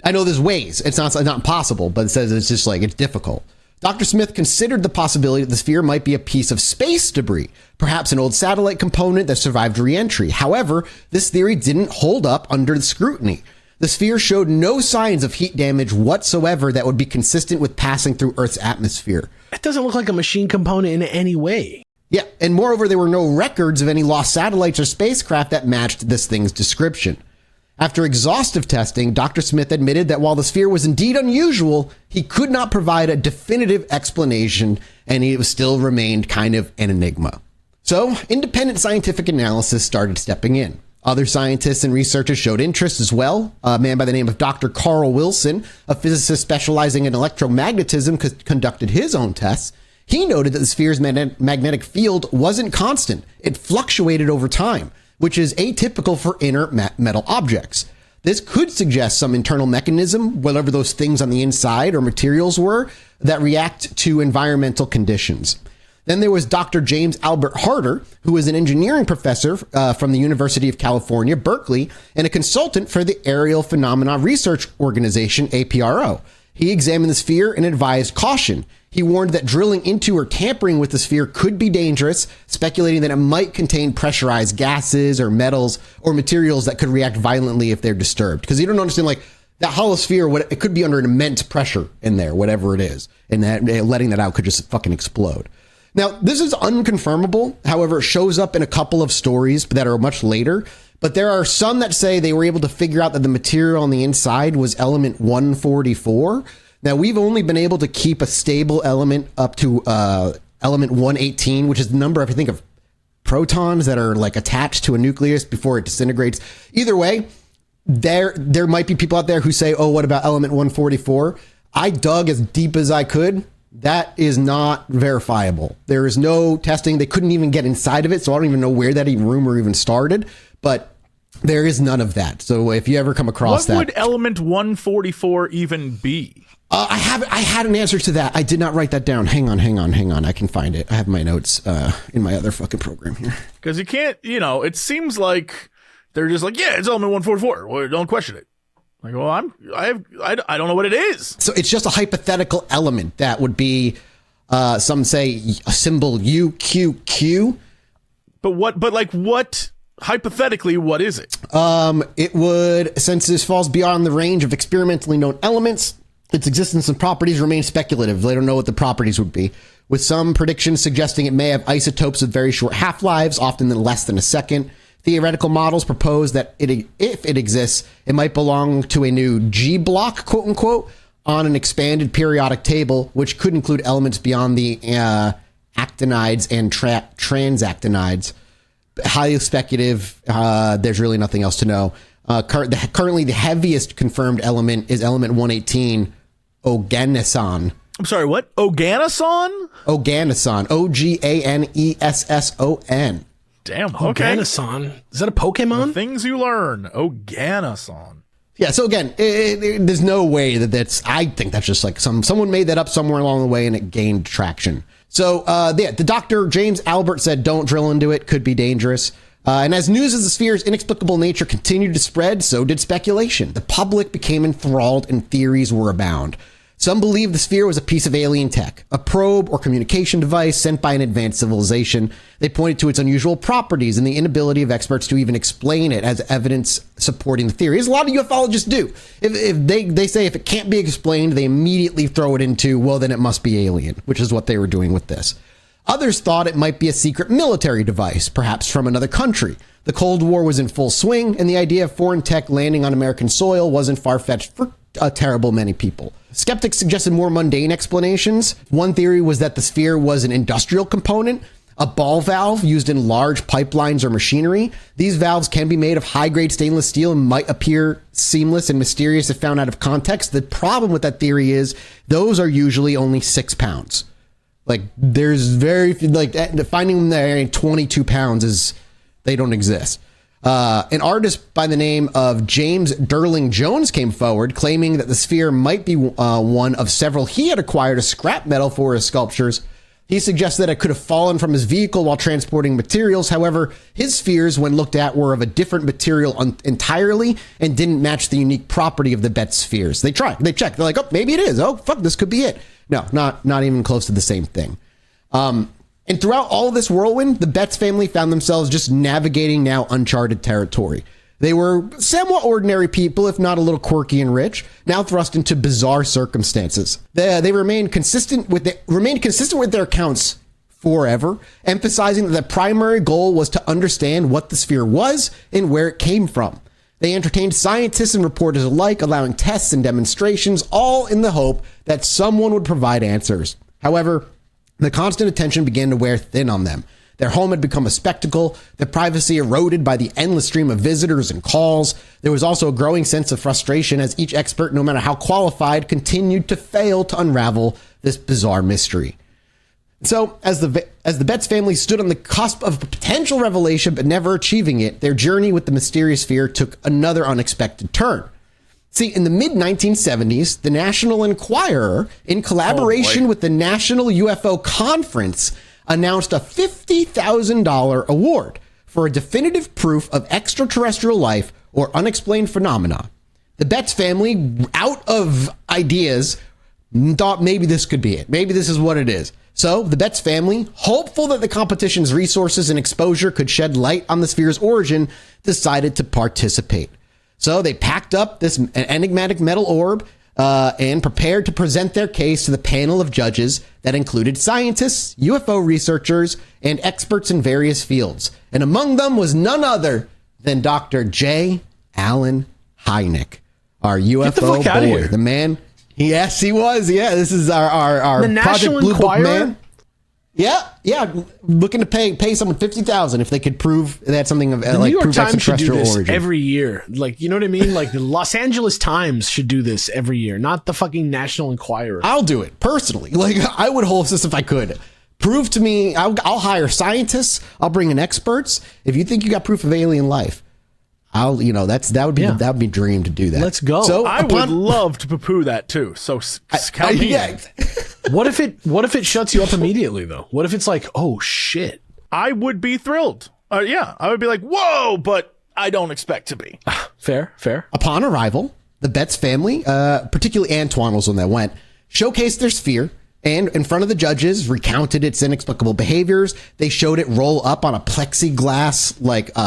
I know there's ways. It's not impossible, but it says it's just like, it's difficult. Dr. Smith considered the possibility that the sphere might be a piece of space debris, perhaps an old satellite component that survived re-entry. However, this theory didn't hold up under the scrutiny. The sphere showed no signs of heat damage whatsoever that would be consistent with passing through Earth's atmosphere. It doesn't look like a machine component in any way. Yeah, and moreover, there were no records of any lost satellites or spacecraft that matched this thing's description. After exhaustive testing, Dr. Smith admitted that while the sphere was indeed unusual, he could not provide a definitive explanation, and it still remained kind of an enigma. So, independent scientific analysis started stepping in. Other scientists and researchers showed interest as well. A man by the name of Dr. Carl Wilson, a physicist specializing in electromagnetism, conducted his own tests. He noted that the sphere's magnetic field wasn't constant. It fluctuated over time, which is atypical for inert metal objects. This could suggest some internal mechanism, whatever those things on the inside or materials were, that react to environmental conditions. Then there was Dr. James Albert Harder, who is an engineering professor from the University of California, Berkeley, and a consultant for the Aerial Phenomena Research Organization, APRO. He examined the sphere and advised caution. He warned that drilling into or tampering with the sphere could be dangerous, speculating that it might contain pressurized gases or metals or materials that could react violently if they're disturbed. Because you don't understand, like, that hollow sphere, it could be under an immense pressure in there, whatever it is, and that letting that out could just fucking explode. Now, this is unconfirmable. However, it shows up in a couple of stories that are much later. But there are some that say they were able to figure out that the material on the inside was element 144. Now, we've only been able to keep a stable element up to element 118, which is the number, I think, of protons that are like attached to a nucleus before it disintegrates. Either way, there might be people out there who say, oh, what about element 144? I dug as deep as I could. That is not verifiable. There is no testing. They couldn't even get inside of it, so I don't even know where that rumor even started. But there is none of that. So if you ever come across that, what would element 144 even be? I had an answer to that. I did not write that down. Hang on. I can find it. I have my notes in my other fucking program here. Because you can't, it seems like they're just like, yeah, it's element 144. Well, don't question it. Like, well, I don't know what it is. So it's just a hypothetical element that would be, some say a symbol UQQ. But hypothetically, what is it? It would, since this falls beyond the range of experimentally known elements, its existence and properties remain speculative. They don't know what the properties would be, with some predictions suggesting it may have isotopes with very short half-lives, often less than a second. Theoretical models propose that if it exists, it might belong to a new G block, quote unquote, on an expanded periodic table, which could include elements beyond the actinides and transactinides. Highly speculative. There's really nothing else to know. Currently, the heaviest confirmed element is element 118, Oganesson. I'm sorry, what? Oganesson? Oganesson. Oganesson. Damn, okay. Oganesson. Is that a Pokemon? The things you learn. Oganesson. Yeah, so again, there's no way I think that's just like someone made that up somewhere along the way and it gained traction. So, the Dr. James Albert said, don't drill into it, could be dangerous. And as news of the sphere's inexplicable nature continued to spread, so did speculation. The public became enthralled and theories were abound. Some believe the sphere was a piece of alien tech, a probe or communication device sent by an advanced civilization. They pointed to its unusual properties and the inability of experts to even explain it as evidence supporting the theory, as a lot of ufologists do. If they say if it can't be explained, they immediately throw it into, well, then it must be alien, which is what they were doing with this. Others thought it might be a secret military device, perhaps from another country. The Cold War was in full swing, and the idea of foreign tech landing on American soil wasn't far-fetched for a terrible many people. Skeptics suggested more mundane explanations. One theory was that the sphere was an industrial component, a ball valve used in large pipelines or machinery. These valves can be made of high-grade stainless steel and might appear seamless and mysterious if found out of context. The problem with that theory is those are usually only 6 pounds. Like, there's very few, like, finding them there 22 pounds is, they don't exist. An artist by the name of James Durling Jones came forward, claiming that the sphere might be one of several he had acquired as scrap metal for his sculptures. He suggested that it could have fallen from his vehicle while transporting materials. However, his spheres, when looked at, were of a different material entirely and didn't match the unique property of the Betz spheres. They checked. They're like, oh, maybe it is. Oh, fuck, this could be it. No, not even close to the same thing. And throughout all of this whirlwind, the Betz family found themselves just navigating now uncharted territory. They were somewhat ordinary people, if not a little quirky and rich, now thrust into bizarre circumstances. They remained consistent with their accounts forever, emphasizing that the primary goal was to understand what the sphere was and where it came from. They entertained scientists and reporters alike, allowing tests and demonstrations, all in the hope that someone would provide answers. However, the constant attention began to wear thin on them. Their home had become a spectacle, their privacy eroded by the endless stream of visitors and calls. There was also a growing sense of frustration as each expert, no matter how qualified, continued to fail to unravel this bizarre mystery. So, as the Betz family stood on the cusp of a potential revelation but never achieving it, their journey with the mysterious sphere took another unexpected turn. See, in the mid-1970s, the National Enquirer, in collaboration with the National UFO Conference, announced a $50,000 award for a definitive proof of extraterrestrial life or unexplained phenomena. The Betz family, out of ideas, thought maybe this could be it. Maybe this is what it is. So the Betz family, hopeful that the competition's resources and exposure could shed light on the sphere's origin, decided to participate. So they packed up this enigmatic metal orb and prepared to present their case to the panel of judges that included scientists, UFO researchers, and experts in various fields. And among them was none other than Dr. J. Allen Hynek, our UFO boy, the man. Yes, he was. Yeah, this is our the National Project Blue Book Enquirer? man. Yeah, looking to pay someone $50,000 if they could prove they had something of The like New York prove Times should do extraterrestrial this origin. every year. Like, you know what I mean? Like the Los Angeles Times should do this every year, not the fucking National Enquirer. I'll do it personally. Like, I would host this if I could. Prove to me. I'll hire scientists. I'll bring in experts. If you think you got proof of alien life, that would be a dream to do that. Let's go. So I would love to poo-poo that too. So count me in. What if it shuts you up immediately though? What if it's like, oh shit? I would be thrilled. I would be like, whoa, but I don't expect to be. Fair. Upon arrival, the Betz family, particularly Antoine was one that went, showcased their sphere, and in front of the judges recounted its inexplicable behaviors. They showed it roll up on a plexiglass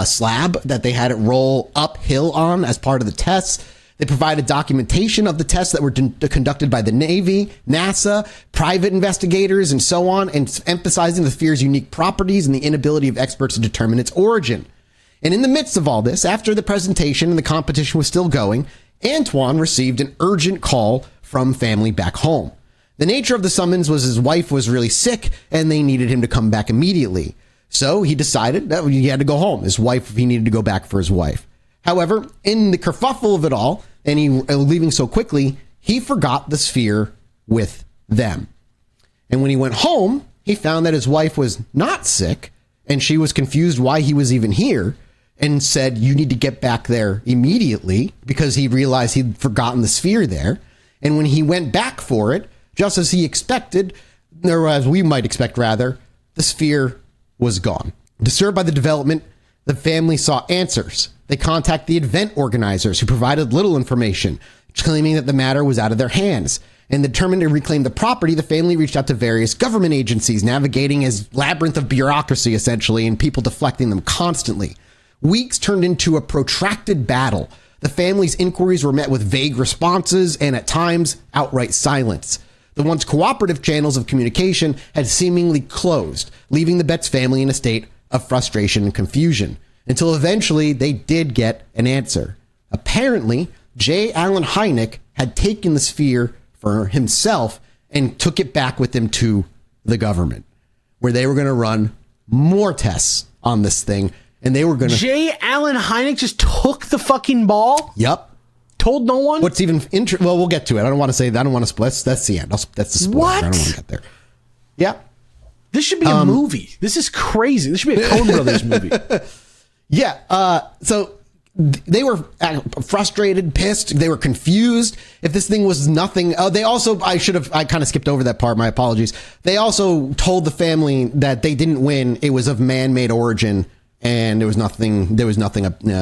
slab that they had it roll uphill on as part of the tests. They provided documentation of the tests that were conducted by the Navy, NASA, private investigators, and so on, and emphasizing the sphere's unique properties and the inability of experts to determine its origin. And in the midst of all this, after the presentation and the competition was still going, Antoine received an urgent call from family back home. The nature of the summons was his wife was really sick and they needed him to come back immediately. So he decided that he had to go home. He needed to go back for his wife. However, in the kerfuffle of it all, and he leaving so quickly, he forgot the sphere with them. And when he went home, he found that his wife was not sick and she was confused why he was even here and said, you need to get back there immediately, because he realized he'd forgotten the sphere there. And when he went back for it, just as he expected, or as we might expect rather, the sphere was gone. Disturbed by the development, the family sought answers. They contacted the event organizers, who provided little information, claiming that the matter was out of their hands. And determined to reclaim the property, the family reached out to various government agencies, navigating a labyrinth of bureaucracy, essentially, and people deflecting them constantly. Weeks turned into a protracted battle. The family's inquiries were met with vague responses and, at times, outright silence. The once cooperative channels of communication had seemingly closed, leaving the Betz family in a state of frustration and confusion, until eventually they did get an answer. Apparently, J. Allen Hynek had taken the sphere for himself and took it back with him to the government, where they were going to run more tests on this thing, and they were going to... J. Allen Hynek just took the fucking ball? Yep. Told no one? What's even well, we'll get to it. I don't want to say that. I don't want to spoil. That's the end. That's the spoiler. What? I don't want to get there. Yeah. This should be a movie. This is crazy. This should be a Coen Brothers movie. Yeah. So they were frustrated, pissed. They were confused. If this thing was nothing. They also, I kind of skipped over that part. My apologies. They also told the family that they didn't win. It was of man-made origin, and there was nothing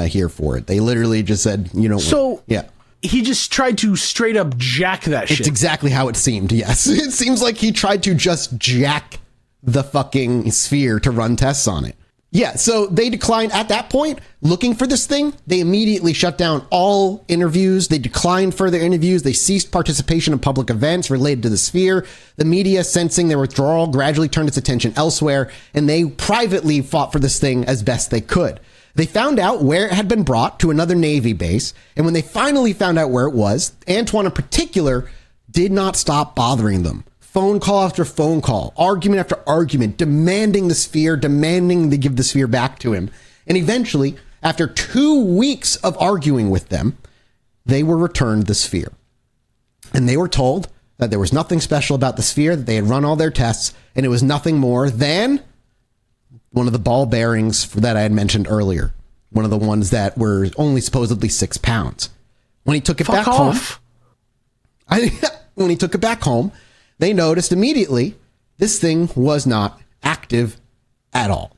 here for it. They literally just said, you know. So yeah. He just tried to straight up jack that shit. It's exactly how it seemed. Yes. It seems like he tried to just jack the fucking sphere to run tests on it. Yeah, so they declined at that point looking for this thing. They immediately shut down all interviews. They declined further interviews. They ceased participation in public events related to the sphere. The media, sensing their withdrawal, gradually turned its attention elsewhere, and they privately fought for this thing as best they could. They found out where it had been brought to another Navy base, and when they finally found out where it was, Antoine in particular did not stop bothering them. Phone call after phone call, argument after argument, demanding the sphere, demanding they give the sphere back to him. And eventually, after 2 weeks of arguing with them, they were returned the sphere. And they were told that there was nothing special about the sphere, that they had run all their tests, and it was nothing more than one of the ball bearings that I had mentioned earlier. One of the ones that were only supposedly 6 pounds. When he took it back home, when he took it back home, they noticed immediately this thing was not active at all.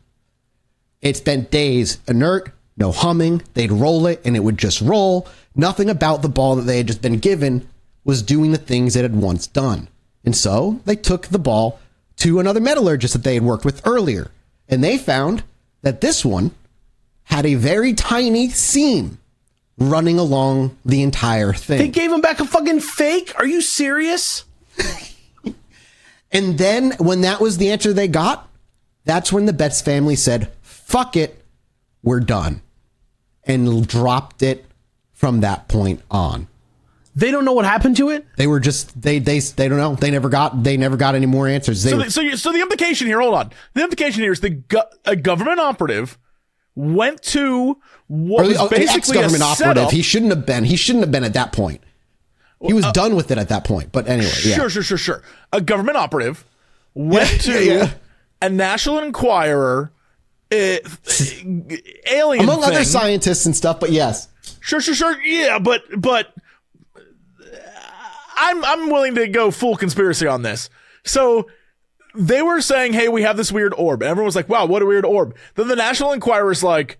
It spent days inert, no humming. They'd roll it and it would just roll. Nothing about the ball that they had just been given was doing the things it had once done. And so they took the ball to another metallurgist that they had worked with earlier. And they found that this one had a very tiny seam running along the entire thing. They gave him back a fucking fake? Are you serious? And then when that was the answer they got, that's when the Betz family said, fuck it, we're done. And dropped it from that point on. They don't know what happened to it? They were just, they don't know. They never got any more answers. So the implication here, hold on. The implication here is a government operative went to what was basically ex-government a setup. operative. He shouldn't have been at that point. He was done with it at that point. But anyway, yeah. Sure. A government operative went to a National Enquirer alien among thing. other scientists and stuff, but yes. Sure. Yeah, but I'm willing to go full conspiracy on this. So they were saying, hey, we have this weird orb. And everyone was like, wow, what a weird orb. Then the National Enquirer's like,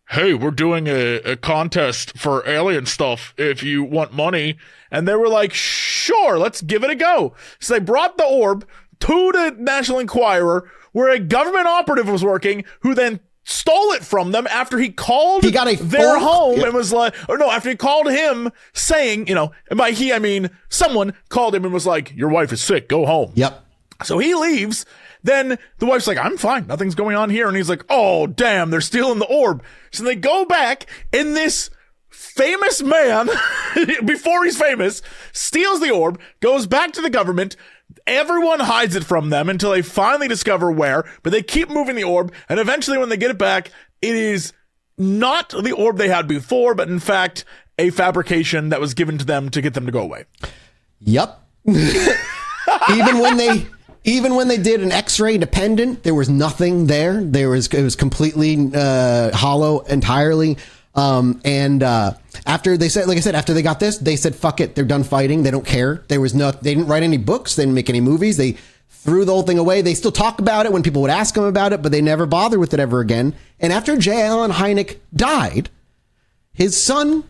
hey, we're doing a contest for alien stuff if you want money. And they were like, sure, let's give it a go. So they brought the orb to the National Enquirer, where a government operative was working, who then stole it from them after he called their home and was like, after he called him saying, and by he, I mean, someone called him and was like, your wife is sick, go home. Yep. So he leaves. Then the wife's like, I'm fine, nothing's going on here. And he's like, oh, damn, they're stealing the orb. So they go back, and this famous man, before he's famous, steals the orb, goes back to the government. Everyone hides it from them until they finally discover where, but they keep moving the orb, and eventually when they get it back, it is not the orb they had before, but in fact a fabrication that was given to them to get them to go away. Yep. Even when they did an X-ray dependent, there was nothing there. It was completely hollow entirely. After they said, like I said, after they got this, they said, fuck it. They're done fighting. They don't care. They didn't write any books. They didn't make any movies. They threw the whole thing away. They still talk about it when people would ask them about it, but they never bothered with it ever again. And after J. Allen Hynek died, his son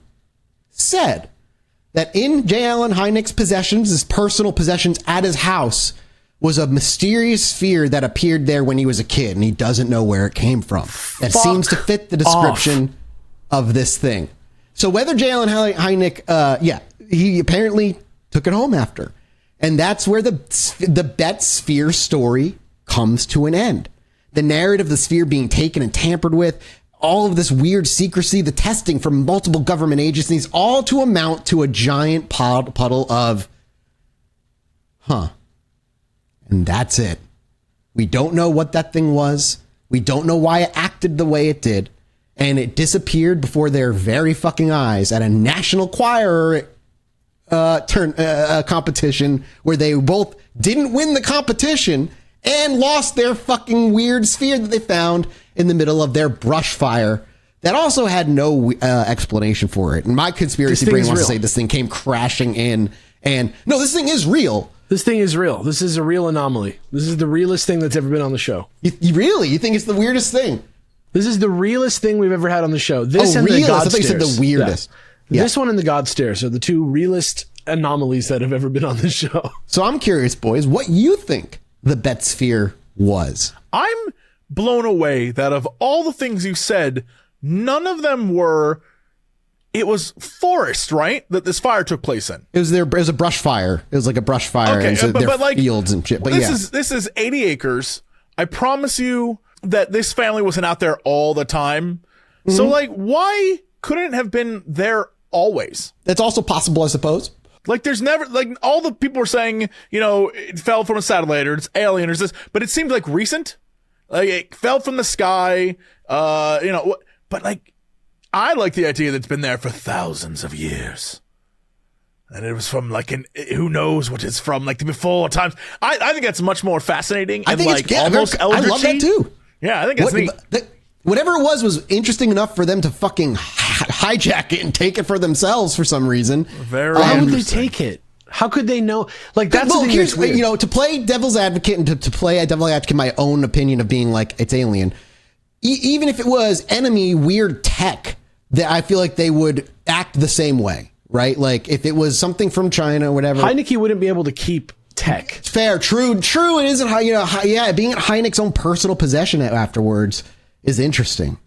said that in J. Allen Hynek's possessions, his personal possessions at his house, was a mysterious sphere that appeared there when he was a kid, and he doesn't know where it came from. That seems to fit the description of this thing. So whether J. Allen Hynek, he apparently took it home after. And that's where the Betz sphere story comes to an end. The narrative of the sphere being taken and tampered with, all of this weird secrecy, the testing from multiple government agencies, all to amount to a giant puddle of, And that's it. We don't know what that thing was. We don't know why it acted the way it did. And it disappeared before their very fucking eyes at a National Enquirer competition where they both didn't win the competition and lost their fucking weird sphere that they found in the middle of their brush fire that also had no explanation for it. And my conspiracy brain wants to say this thing came crashing in. And no, this thing is real. This thing is real. This is a real anomaly. This is the realest thing that's ever been on the show. You really? You think it's the weirdest thing? This is the realest thing we've ever had on the show. This and realist? the God I thought you said Stairs. the weirdest. Yeah. This one and the God Stairs are the two realest anomalies that have ever been on the show. So I'm curious, boys, what you think the Betz sphere was. I'm blown away that of all the things you said, none of them were. It was forest, right? That this fire took place in. It was a brush fire. It was like a brush fire. Okay, and so but like fields and shit. But this is 80 acres. I promise you that this family wasn't out there all the time. Mm-hmm. So like, why couldn't it have been there always? That's also possible, I suppose. Like, there's never, like, all the people were saying, it fell from a satellite or it's alien or this, but it seemed like recent. Like, it fell from the sky, but like, I like the idea that it's been there for thousands of years. And it was from like who knows what it's from, like the before times. I think that's much more fascinating. And I think almost I love that too. Yeah, I think that's neat. Whatever it was interesting enough for them to fucking hijack it and take it for themselves for some reason. How would they take it? How could they know? Like, that's the thing that's weird. To play devil's advocate and to play a devil's advocate, my own opinion of being like, it's alien. Even if it was enemy weird tech, that I feel like they would act the same way, right? Like if it was something from China or whatever. Heineke wouldn't be able to keep tech. Fair, true. It isn't how, being at Heinek's own personal possession afterwards is interesting.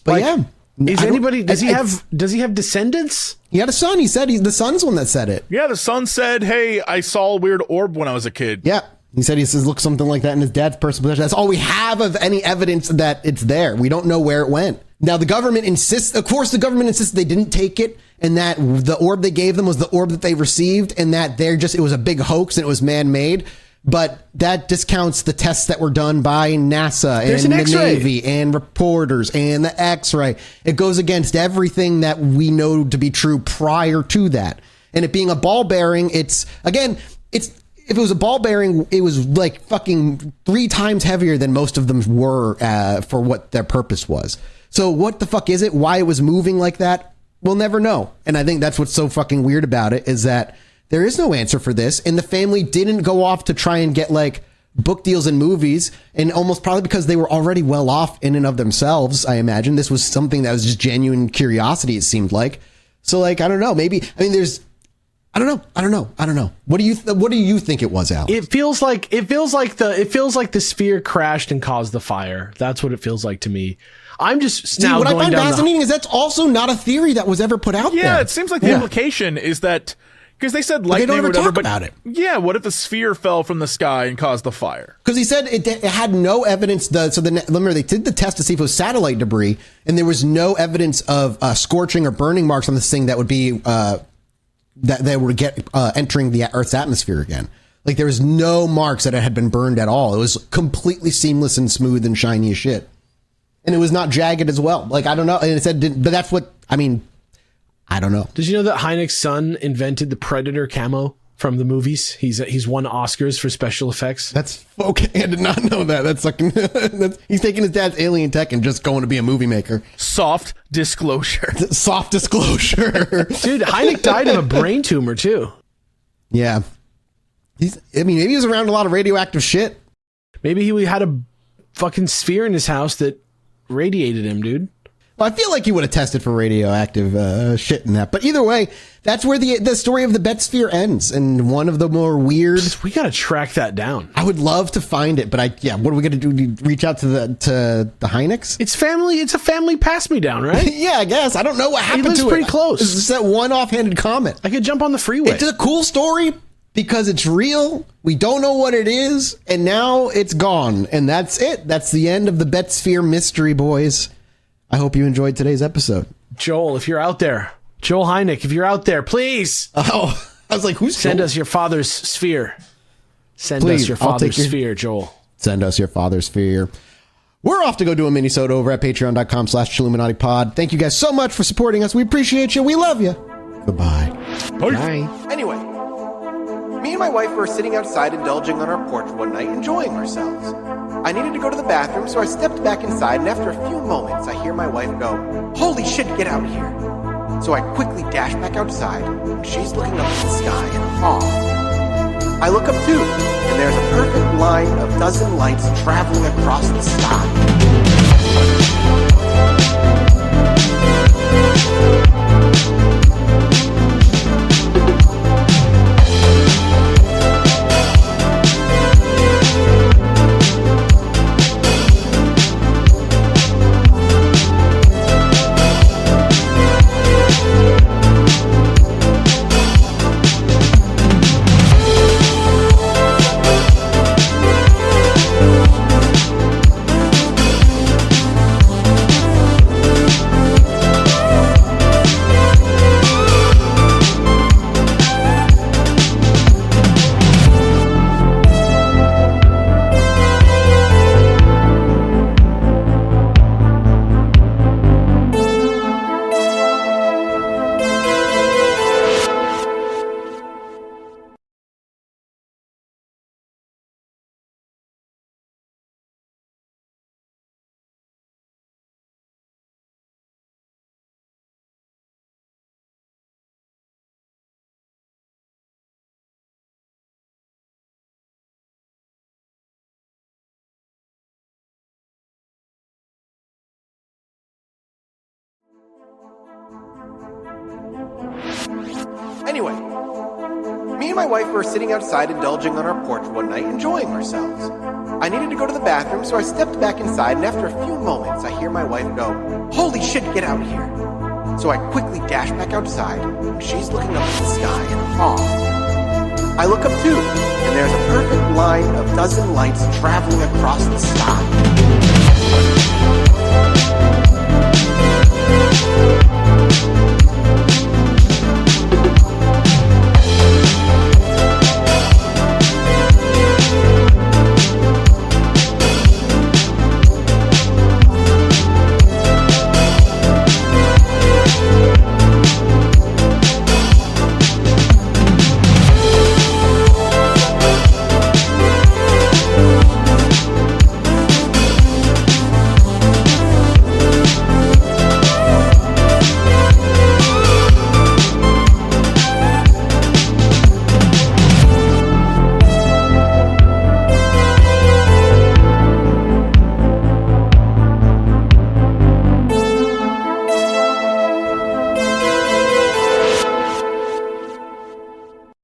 But Is anybody? Does he have descendants? He had a son. He said the son's one that said it. Yeah, the son said, "Hey, I saw a weird orb when I was a kid." Yeah. He said he says look something like that in his dad's personal possession. That's all we have of any evidence that it's there. We don't know where it went. Now the government insists they didn't take it, and that the orb they gave them was the orb that they received, and that it was a big hoax and it was man-made. But that discounts the tests that were done by NASA and the Navy and reporters and the X-ray. It goes against everything that we know to be true prior to that. And it being a ball bearing, if it was a ball bearing, it was like fucking 3 times heavier than most of them were for what their purpose was. So what the fuck is it? Why it was moving like that? We'll never know. And I think that's what's so fucking weird about it is that there is no answer for this. And the family didn't go off to try and get like book deals in movies, and almost probably because they were already well off in and of themselves. I imagine this was something that was just genuine curiosity. It seemed like, so like, I don't know, I don't know. What do you think it was, Alex? It feels like the sphere crashed and caused the fire. That's what it feels like to me. I'm just now what I going find down fascinating is that's also not a theory that was ever put out there. Yeah, it seems like the implication is that because they said lightning they don't ever or whatever, talk about it. Yeah, what if the sphere fell from the sky and caused the fire? Because he said it had no evidence. Remember, they did the test to see if it was satellite debris, and there was no evidence of scorching or burning marks on this thing that would be that they would get entering the Earth's atmosphere again. Like there was no marks that it had been burned at all. It was completely seamless and smooth and shiny as shit, and it was not jagged as well. Like I don't know, and it said, but that's what I mean. I don't know. Did you know that Hynek's son invented the Predator camo from the movies? He's won Oscars for special effects. That's okay. I did not know that. That's fucking. He's taking his dad's alien tech and just going to be a movie maker. Soft disclosure. Soft disclosure. Dude, Hynek died of a brain tumor too. Yeah. Maybe he was around a lot of radioactive shit. Maybe he had a fucking sphere in his house that radiated him, dude. Well, I feel like he would have tested for radioactive shit in that. But either way, that's where the story of the Betz sphere ends. And one of the more weird... We got to track that down. I would love to find it, but what are we going to do? Reach out to the Hyneks? It's a family pass-me-down, right? Yeah, I guess. I don't know what happened to it. He lives pretty close. It's just that one offhanded comment. I could jump on the freeway. It's a cool story because it's real. We don't know what it is, and now it's gone. And that's it. That's the end of the Betz sphere mystery, boys. I hope you enjoyed today's episode. Joel, if you're out there, Joel Hynek, if you're out there, please. Oh, I was like, who's Send Joel? us your father's sphere. Please, us your father's sphere, Joel. Send us your father's sphere. We're off to go do a mini-sode over at patreon.com/Chilluminati pod. Thank you guys so much for supporting us. We appreciate you. We love you. Goodbye. Bye. Anyway, me and my wife were sitting outside indulging on our porch one night, enjoying ourselves. I needed to go to the bathroom, so I stepped back inside, and after a few moments, I hear my wife go, "Holy shit, get out here." So I quickly dash back outside, and she's looking up at the sky in awe. I look up too, and there's a perfect line of dozen lights traveling across the sky. Anyway, me and my wife were sitting outside indulging on our porch one night, enjoying ourselves. I needed to go to the bathroom, so I stepped back inside, and after a few moments, I hear my wife go, "Holy shit, get out here." So I quickly dash back outside, and she's looking up at the sky in awe. I look up too, and there's a perfect line of dozen lights traveling across the sky.